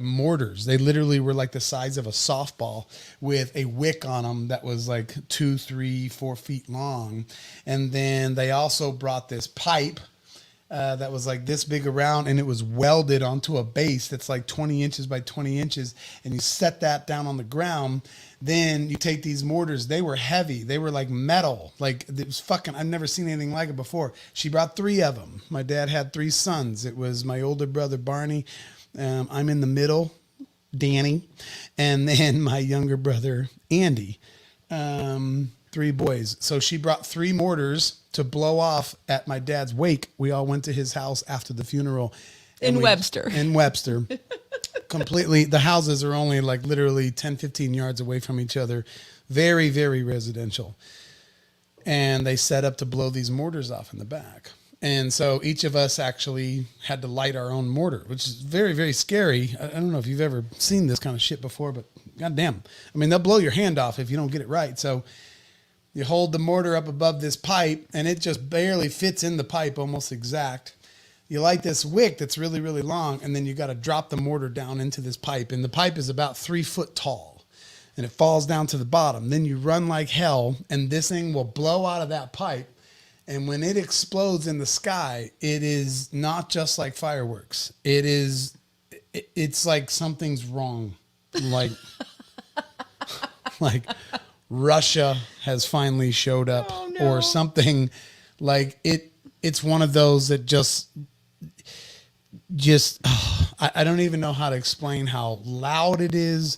mortars. They literally were like the size of a softball with a wick on them that was like 2, 3, 4 feet long. And then they also brought this pipe that was like this big around, and it was welded onto a base that's like 20 inches by 20 inches. And you set that down on the ground. Then you take these mortars. They were heavy. They were like metal. Like it was fucking, I've never seen anything like it before. She brought 3 of them. My dad had 3 sons. It was my older brother, Barney. I'm in the middle, Danny. And then my younger brother, Andy. 3 boys. So she brought 3 mortars to blow off at my dad's wake. We all went to his house after the funeral. In Webster. Completely. The houses are only like literally 10, 15 yards away from each other. Very, very residential. And they set up to blow these mortars off in the back. And so each of us actually had to light our own mortar, which is very, very scary. I don't know if you've ever seen this kind of shit before, but goddamn. I mean, they'll blow your hand off if you don't get it right. So you hold the mortar up above this pipe, and it just barely fits in the pipe, almost exact. You light this wick that's really, really long, and then you got to drop the mortar down into this pipe. And the pipe is about 3 foot tall, and it falls down to the bottom. Then you run like hell, and this thing will blow out of that pipe. And when it explodes in the sky, it is not just like fireworks. It's like something's wrong. Like, like Russia has finally showed up, or something. Like it's one of those that just I don't even know how to explain how loud it is,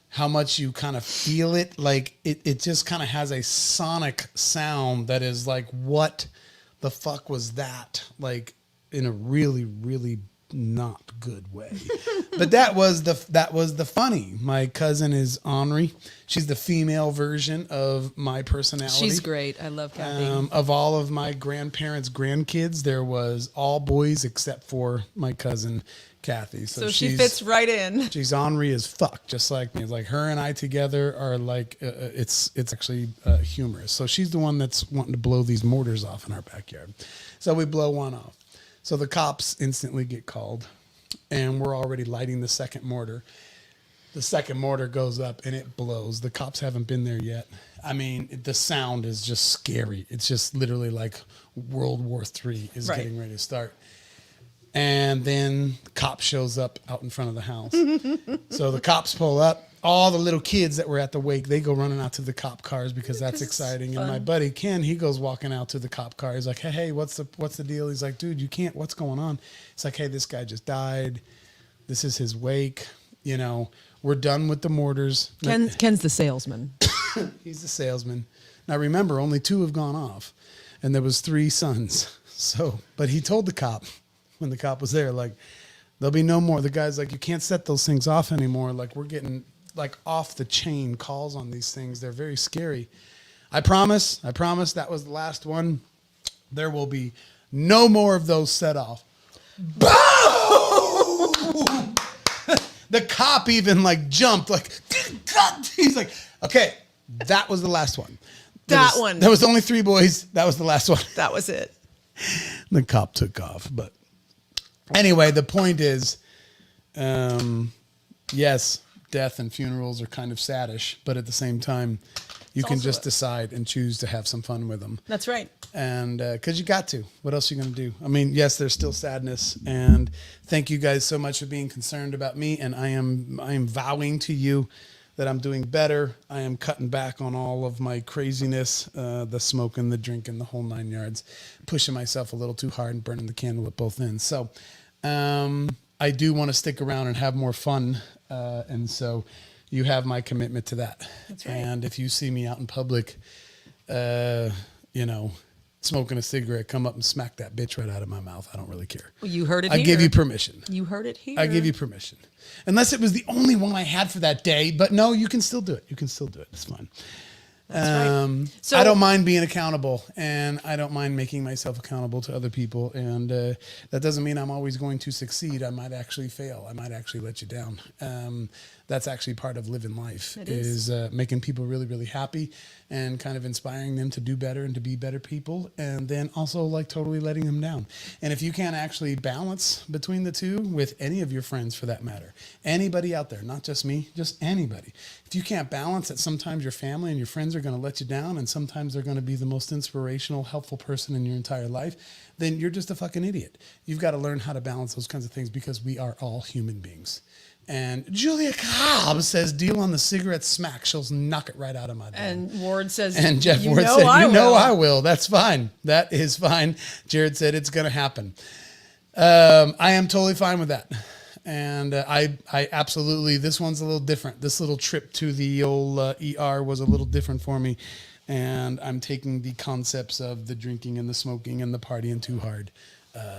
how much you kind of feel it. Like it just kind of has a sonic sound that is like, what the fuck was that? Like in a really, really not good way. But that was the funny. My cousin is Henri. She's the female version of my personality. She's great. I love Kathy. Of all of my grandparents' grandkids, there was all boys except for my cousin Kathy. So she fits right in. She's Henri as fuck, just like me. It's like her and I together are like it's actually humorous. So she's the one that's wanting to blow these mortars off in our backyard. So we blow one off. So the cops instantly get called, and we're already lighting the second mortar. The second mortar goes up, and it blows. The cops haven't been there yet. I mean, the sound is just scary. It's just literally like World War III is getting ready to start. And then the cop shows up out in front of the house. So the cops pull up. All the little kids that were at the wake, they go running out to the cop cars because that's exciting. And my buddy Ken, he goes walking out to the cop car. He's like, hey, what's the deal? He's like, dude, you can't. What's going on? It's like, hey, this guy just died. This is his wake. You know, we're done with the mortars. Ken's the salesman. He's the salesman. Now remember, only 2 have gone off, and there was 3 sons. So, but he told the cop when the cop was there, like, there'll be no more. The guy's like, you can't set those things off anymore. Like, we're getting like off the chain calls on these things. They're very scary. I promise that was the last one. There will be no more of those set off. Boom! The cop even like jumped, like, he's like, okay, that was the last one. There was only 3 boys. That was the last one. That was it. The cop took off. But anyway, the point is, yes, death and funerals are kind of saddish, but at the same time, you can just decide and choose to have some fun with them. That's right. And because you got to. What else are you going to do? I mean, yes, there's still sadness. And thank you guys so much for being concerned about me. And I am vowing to you that I'm doing better. I am cutting back on all of my craziness, the smoking, the drinking, the whole 9 yards, pushing myself a little too hard and burning the candle at both ends. So I do want to stick around and have more fun. And so you have my commitment to that. That's right. And if you see me out in public, smoking a cigarette, come up and smack that bitch right out of my mouth. I don't really care. Well, you heard it I here. give you permission. You heard it here. I give you permission. Unless it was the only one I had for that day. But no, you can still do it. You can still do it. It's fine. That's right. So, I don't mind being accountable, and I don't mind making myself accountable to other people. And that doesn't mean I'm always going to succeed. I might actually fail. I might actually let you down. That's actually part of living life. It is making people really, really happy and kind of inspiring them to do better and to be better people, and then also like totally letting them down. And if you can't actually balance between the two with any of your friends, for that matter, anybody out there, not just me, just anybody, if you can't balance that sometimes your family and your friends are going to let you down, and sometimes they're going to be the most inspirational, helpful person in your entire life, then you're just a fucking idiot. You've got to learn how to balance those kinds of things, because we are all human beings. And Julia Cobb says, deal on the cigarette smack. She'll knock it right out of my dome. And Ward says, and Jeff Ward said, I will. That's fine. That is fine. Jared said, it's going to happen. I am totally fine with that. And I absolutely, this one's a little different. This little trip to the old ER was a little different for me. And I'm taking the concepts of the drinking and the smoking and the partying too hard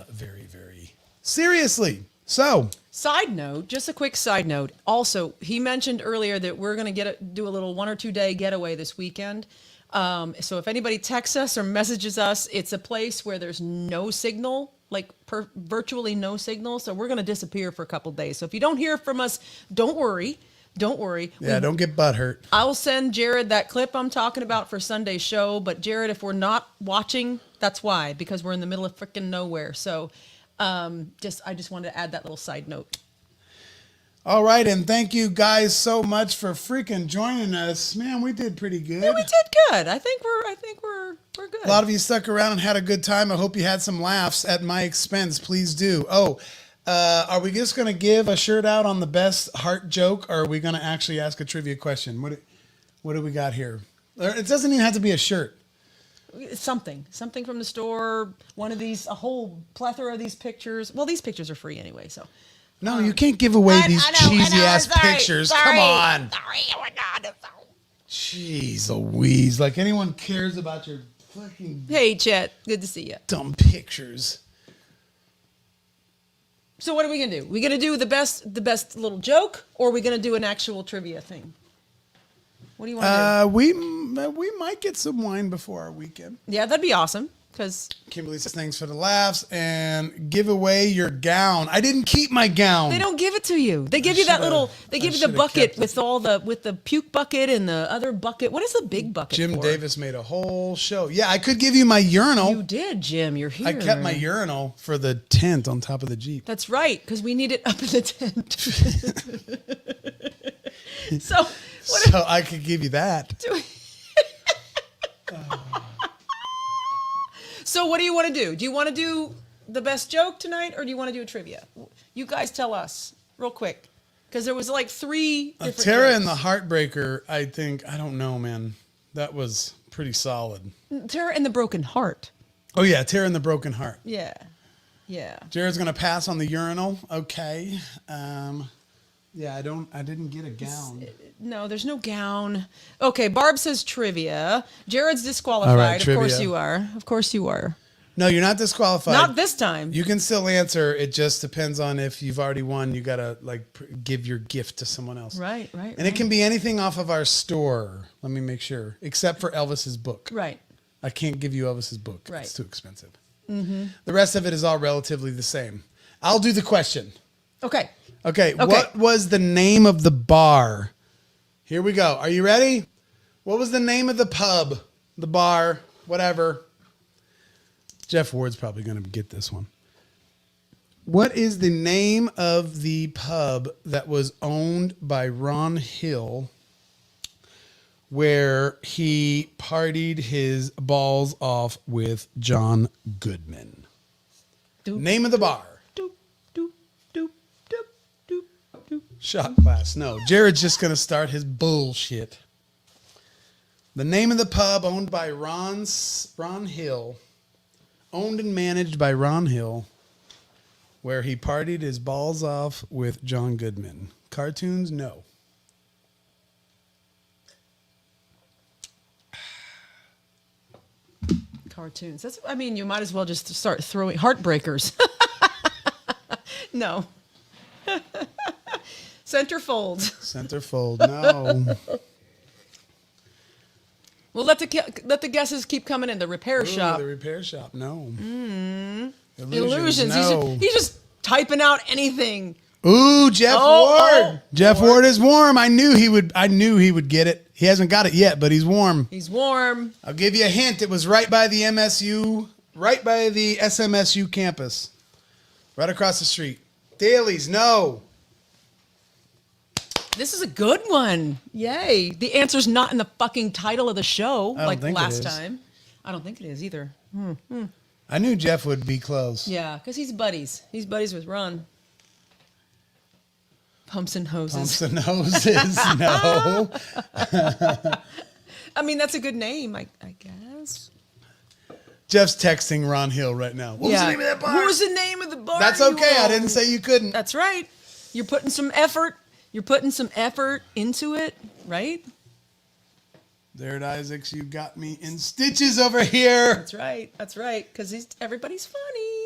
very, very seriously. So, side note, just a quick side note. Also, he mentioned earlier that we're going to do a little 1 or 2 day getaway this weekend. So if anybody texts us or messages us, it's a place where there's no signal, like virtually no signal. So we're going to disappear for a couple days. So if you don't hear from us, don't worry. Don't worry. Yeah, don't get butthurt. I'll send Jared that clip I'm talking about for Sunday's show. But Jared, if we're not watching, that's why, because we're in the middle of freaking nowhere. So I just wanted to add that little side note. All right, and thank you guys so much for freaking joining us. Man, we did pretty good. Yeah, we did good. I think we're good. A lot of you stuck around and had a good time. I hope you had some laughs at my expense. Please do. Oh, are we just going to give a shirt out on the best heart joke, or are we going to actually ask a trivia question? What do we got here? It doesn't even have to be a shirt. Something from the store. One of these, a whole plethora of these pictures. Well, these pictures are free anyway, so. No, you can't give away these cheesy ass pictures. Sorry. Come on. Sorry. Oh my God. I'm sorry. Jeez Louise. Like anyone cares about your fucking Hey, Chet. Good to see you. dumb pictures. So what are we gonna do? We gonna do the best little joke, or are we gonna do an actual trivia thing? What do you want to do? We might get some wine before our weekend. Yeah, that'd be awesome. Because Kimberly says thanks for the laughs and give away your gown. I didn't keep my gown. they don't give it to you. They give you that little. They give you the bucket with the puke bucket and the other bucket. What is the big bucket? Jim for? Davis made a whole show. Yeah, I could give you my urinal. You did, Jim. You're here. I kept my urinal for the tent on top of the Jeep. That's right, because we need it up in the tent. So I could give you that. So what do you want to do? Do you want to do the best joke tonight, or do you want to do a trivia? You guys tell us real quick, because there was like 3 different Tara jokes. and the Heartbreaker, I don't know, man. That was pretty solid. Tara and the Broken Heart. Oh, yeah, Tara and the Broken Heart. Yeah. Jared's going to pass on the urinal. Okay. Yeah, I didn't get a gown. No, there's no gown. Okay, Barb says trivia. Jared's disqualified. All right, of trivia. course you are. Of course you are. No, you're not disqualified. Not this time. You can still answer. It just depends on if you've already won. You got to give your gift to someone else. Right. And it can be anything off of our store. Let me make sure. Except for Elvis's book. Right. I can't give you Elvis's book. Right. It's too expensive. Mm-hmm. The rest of it is all relatively the same. I'll do the question. Okay. Okay. What was the name of the bar? Here we go. Are you ready? What was the name of the pub, the bar, whatever? Jeff Ward's probably going to get this one. What is the name of the pub that was owned by Ron Hill where he partied his balls off with John Goodman? Doop, Name of the bar. doop, doop, doop, doop, doop, doop. Shot glass. No, Jared's just going to start his bullshit. The name of the pub owned by Ron Hill, owned and managed by Ron Hill, where he partied his balls off with John Goodman. Cartoons? No. Cartoons. You might as well just start throwing Heartbreakers. No. Centerfold. Centerfold? No. Well, let the guesses keep coming in. The repair shop. The repair shop? No. Illusions. No. He's just typing out anything. Ooh, Jeff Ward. Jeff Ward is warm. I knew he would get it. He hasn't got it yet, but he's warm. He's warm. I'll give you a hint. It was right by the SMSU campus. Right across the street. Dailies, no. This is a good one. Yay. The answer's not in the fucking title of the show I don't think it last is. time. I don't think it is either. I knew Jeff would be close. Yeah, because he's buddies. He's buddies with Ron. Pumps and hoses. Pumps and hoses, no. That's a good name, I guess. Jeff's texting Ron Hill right now. What was the name of that bar? What was the name of the bar? That's okay. I didn't say you couldn't. That's right. You're putting some effort. You're putting some effort into it, right? There it, Isaacs. You got me in stitches over here. That's right. That's right. Because everybody's funny.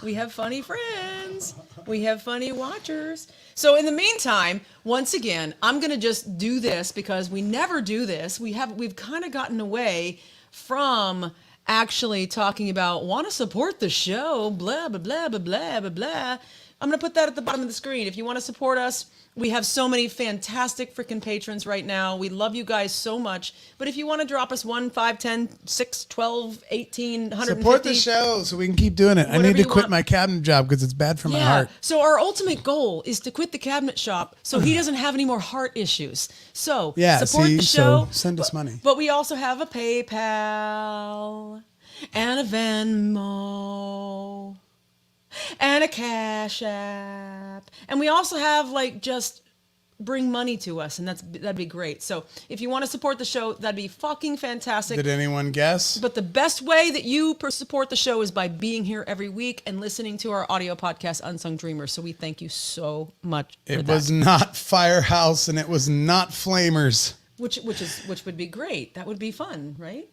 We have funny friends. We have funny watchers. So in the meantime, once again, I'm going to just do this because we never do this. We've kind of gotten away from actually talking about want to support the show, blah, blah, blah, blah, blah, blah, blah. I'm going to put that at the bottom of the screen. If you want to support us, we have so many fantastic freaking patrons right now. We love you guys so much. But if you want to drop us 1, 5, 10, 6, 12, 18, 150. Support the show so we can keep doing it. I need to quit want. my cabinet job because it's bad for my heart. So our ultimate goal is to quit the cabinet shop so he doesn't have any more heart issues. So support the show. So send us money. But we also have a PayPal and a Venmo and a Cash App. And we also have just bring money to us, and that'd be great. So if you want to support the show, that'd be fucking fantastic. Did anyone guess? But the best way that you support the show is by being here every week and listening to our audio podcast, Unsung Dreamers. So we thank you so much for that. It was not Firehouse and it was not Flamers. Which would be great. That would be fun, right?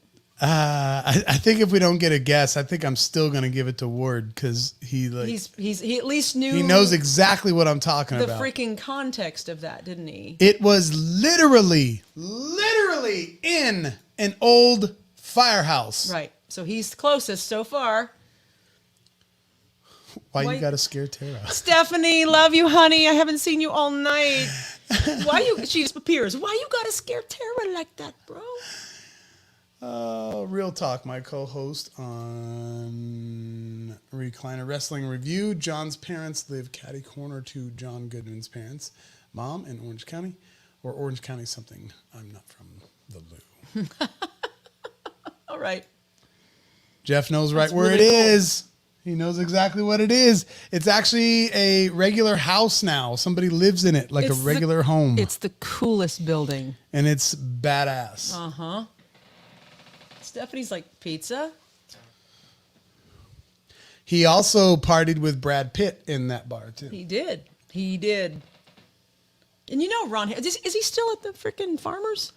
I think if we don't get a guess, I think I'm still going to give it to Ward because he at least knew he knows exactly what I'm talking the about. The freaking context of that, didn't he? It was literally in an old firehouse. Right. So he's closest so far. Why you got to scare Tara? Stephanie, love you, honey. I haven't seen you all night. She just appears. Why you got to scare Tara like that, bro? Real Talk, my co-host on Recliner Wrestling Review. John's parents live catty corner to John Goodman's parents. Mom in Orange County, or Orange County something. I'm not from the Lou. All right. Jeff knows right where it is. He knows exactly what it is. It's actually a regular house now. Somebody lives in it like a regular home. It's the coolest building. And it's badass. Uh-huh. Stephanie's like, pizza? He also partied with Brad Pitt in that bar, too. He did. And you know Ron Hill, is he still at the freaking Farmers?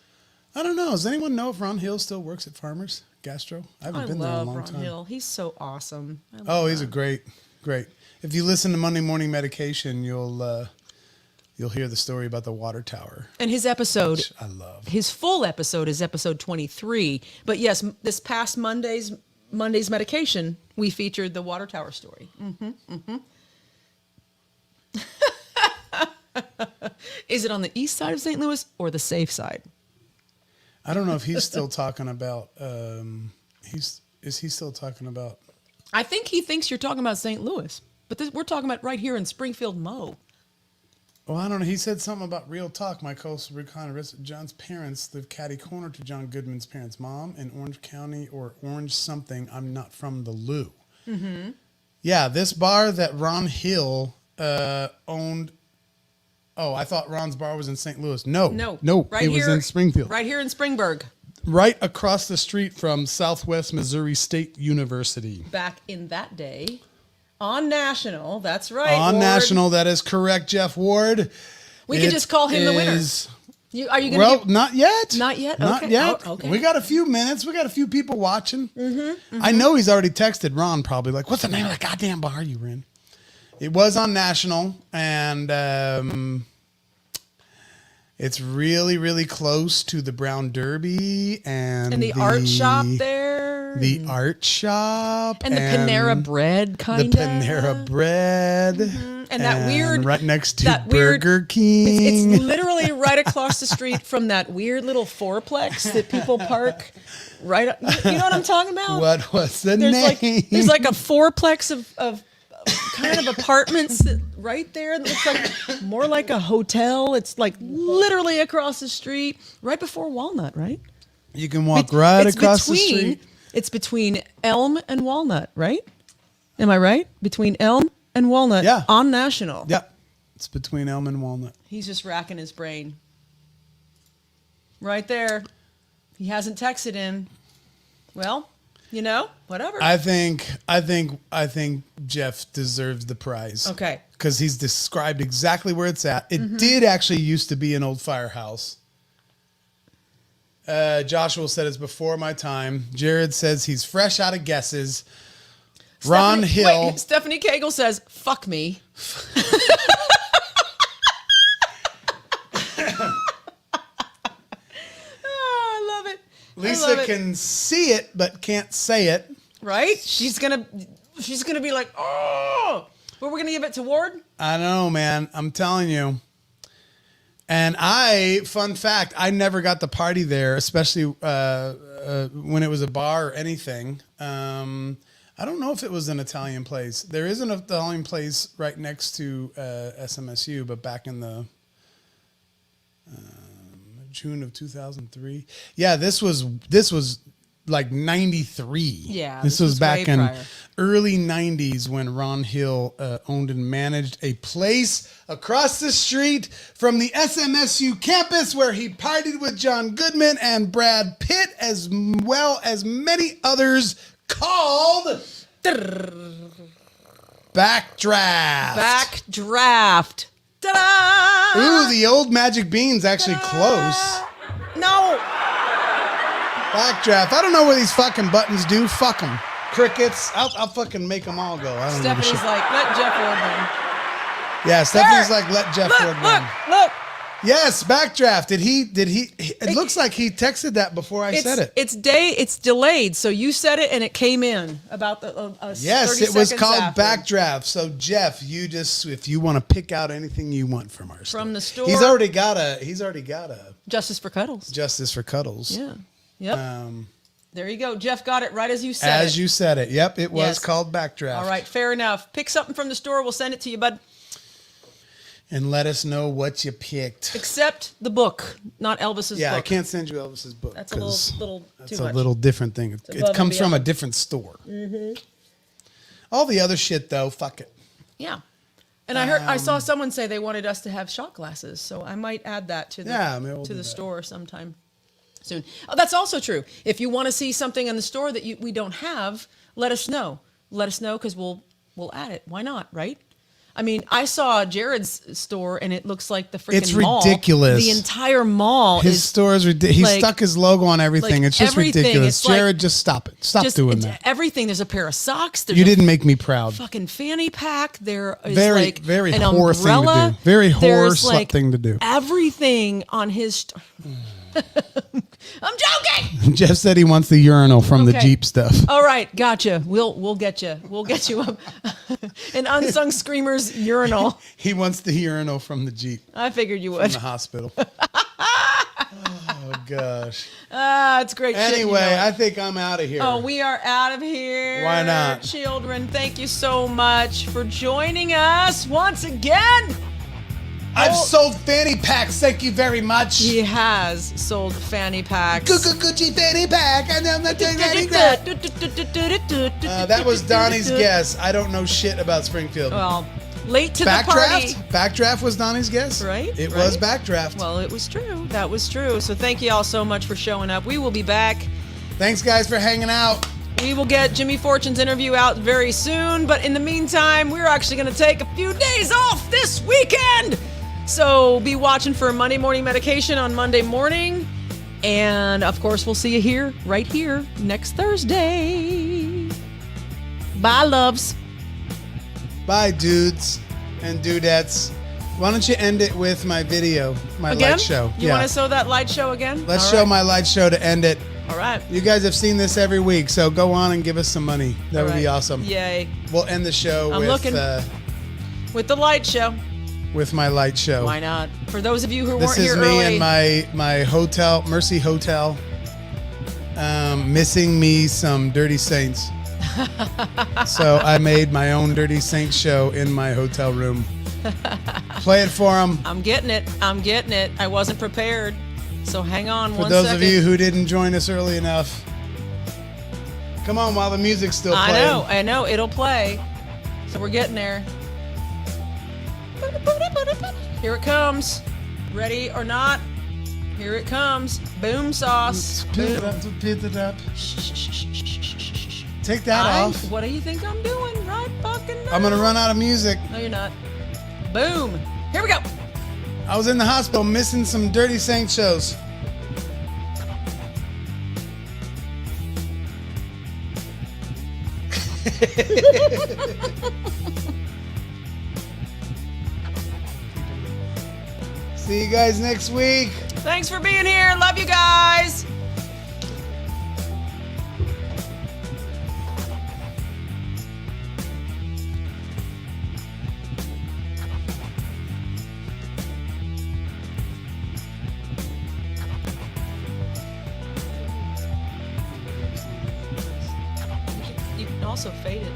I don't know. Does anyone know if Ron Hill still works at Farmers Gastro? I haven't been there in a long time. Ron Hill. He's so awesome. He's a great. If you listen to Monday Morning Medication, you'll hear the story about the water tower. And his episode, which I love. His full episode is episode 23. But yes, this past Monday's Medication, we featured the water tower story. Is it on the east side of St. Louis or the safe side? I don't know if he's still talking about. Is he still talking about? I think he thinks you're talking about St. Louis. But we're talking about right here in Springfield, Mo. Well, I don't know. He said something about real talk. My coastal recon arrested John's parents live catty corner to John Goodman's parents' mom in Orange County or Orange something. I'm not from the Lou. Mm-hmm. Yeah, this bar that Ron Hill owned. Oh, I thought Ron's bar was in St. Louis. No. Right it here, was in Springfield. Right here in Springburg. Right across the street from Southwest Missouri State University. Back in that day. On National, that's right. On Ward. National, that is correct, Jeff Ward. We could just call him the winner. Are you going to? Not yet. Not yet. Not okay. yet. Oh, okay. We got a few minutes. We got a few people watching. I know he's already texted Ron. Probably like, "What's the name of the goddamn bar you were in?" It was on National, and it's really, really close to the Brown Derby and the art shop there. The art shop and the Panera Bread, kind of. The Panera Bread. And that weird... Right next to Burger King. It's literally right across the street from that weird little fourplex that people park right... You know what I'm talking about? What was the name? There's like a fourplex of kind of apartments right there. That looks like more like a hotel. It's like literally across the street, right before Walnut, right? You can walk across the street. It's between Elm and Walnut, right? Am I right? Between Elm and Walnut on National. Yeah. It's between Elm and Walnut. He's just racking his brain. Right there. He hasn't texted in. Well, whatever. I think Jeff deserves the prize. Okay. Because he's described exactly where it's at. It did actually used to be an old firehouse. Joshua said it's before my time. Jared says he's fresh out of guesses. Ron Hill. Wait, Stephanie Cagle says, "Fuck me." I love it. Lisa can see it but can't say it. Right? She's gonna be like, "Oh!" But we're gonna give it to Ward. I know, man. I'm telling you. And fun fact, I never got the party there, especially when it was a bar or anything. I don't know if it was an Italian place. There is an Italian place right next to SMSU, but back in the June of 2003. Yeah, this was like 93. Yeah, this was back in prior. Early 90s when Ron Hill owned and managed a place across the street from the SMSU campus where he partied with John Goodman and Brad Pitt, as well as many others, called Backdraft. Backdraft. Ta-da! Ooh, the old Magic Bean's actually close. No. Backdraft. I don't know what these fucking buttons do. Fuck them. Crickets. I'll fucking make them all go. I don't Stephanie's give a shit. like, let Jeff Ward win. Yeah, Stephanie's like, let Jeff Ward win. Look. Yes, Backdraft. Did he? It looks like he texted that before I said it. It's delayed. So you said it and it came in about the Yes, 30 it was seconds called after. Backdraft. So Jeff, if you want to pick out anything you want from our store. From the store. He's already got a Justice for Cuddles. Justice for Cuddles. Yeah. Yep. There you go. Jeff got it right as you said it. As you said it. Yep, it was Yes. called Backdraft. All right, fair enough. Pick something from the store. We'll send it to you, bud. And let us know what you picked. Except the book, not Elvis's Yeah, book. I can't send you Elvis's book. That's a little that's too much. a little different thing. above It and comes from a beyond. different store. All the other shit, though, fuck it. Yeah. And I saw someone say they wanted us to have shot glasses, so I might add that to the store sometime soon. Oh, that's also true. If you want to see something in the store that we don't have, let us know. Let us know because we'll add it. Why not, right? I mean, I saw Jared's store and it looks like the freaking mall. It's ridiculous. The entire mall His is store is ridiculous. He stuck his logo on everything. like It's just everything. ridiculous. It's like- Jared, just stop it. Stop doing that. Everything. There's a pair of socks. There's You a didn't make me proud. fucking fanny pack. There is Very, like very an whore thing to umbrella. do. Very whore There's slut thing to do. Everything on his. I'm joking. Jeff said he wants the urinal from the Okay. Jeep stuff. All right, gotcha. We'll get you. We'll get you an Unsung Screamers urinal. He wants the urinal from the Jeep I figured you from would. the hospital. Oh, gosh. It's great shit, Anyway, you know it. I think I'm out of here. Oh, we are out of here. Why not? Children, thank you so much for joining us once again. I've sold fanny packs. Thank you very much. He has sold fanny packs. Gucci fanny pack. And I'm not doing any crap. That was Donnie's guess. I don't know shit about Springfield. Well, late to the party. Backdraft was Donnie's guess. Right? It right? was Backdraft. Well, it was true. That was true. So thank you all so much for showing up. We will be back. Thanks, guys, for hanging out. We will get Jimmy Fortune's interview out very soon. But in the meantime, we're actually going to take a few days off this weekend. So be watching for Monday Morning Medication on Monday morning. And, of course, we'll see you right here, next Thursday. Bye, loves. Bye, dudes and dudettes. Why don't you end it with my video, my light show? You want to show that light show again? Let's All show right. my light show to end it. All right. You guys have seen this every week, so go on and give us some money. That would be awesome. Yay. We'll end the show I'm looking with the light show. With my light show. Why not? For those of you who This weren't here is me early. and my hotel, Mercy Hotel, missing me some Dirty Saints. So I made my own Dirty Saints show in my hotel room. Play it for them. I'm getting it. I'm getting it. I wasn't prepared. So hang on For one those second. of you who didn't join us early enough. Come on while the music's still playing. I know. It'll play. So we're getting there. Here it comes. Ready or not? Here it comes. Boom sauce. Pick it up, pick it up. Take that off. What do you think I'm doing? Right fucking now. I'm gonna run out of music. No, you're not. Boom. Here we go. I was in the hospital missing some Dirty Saint shows. See you guys next week. Thanks for being here. Love you guys. You can also fade it.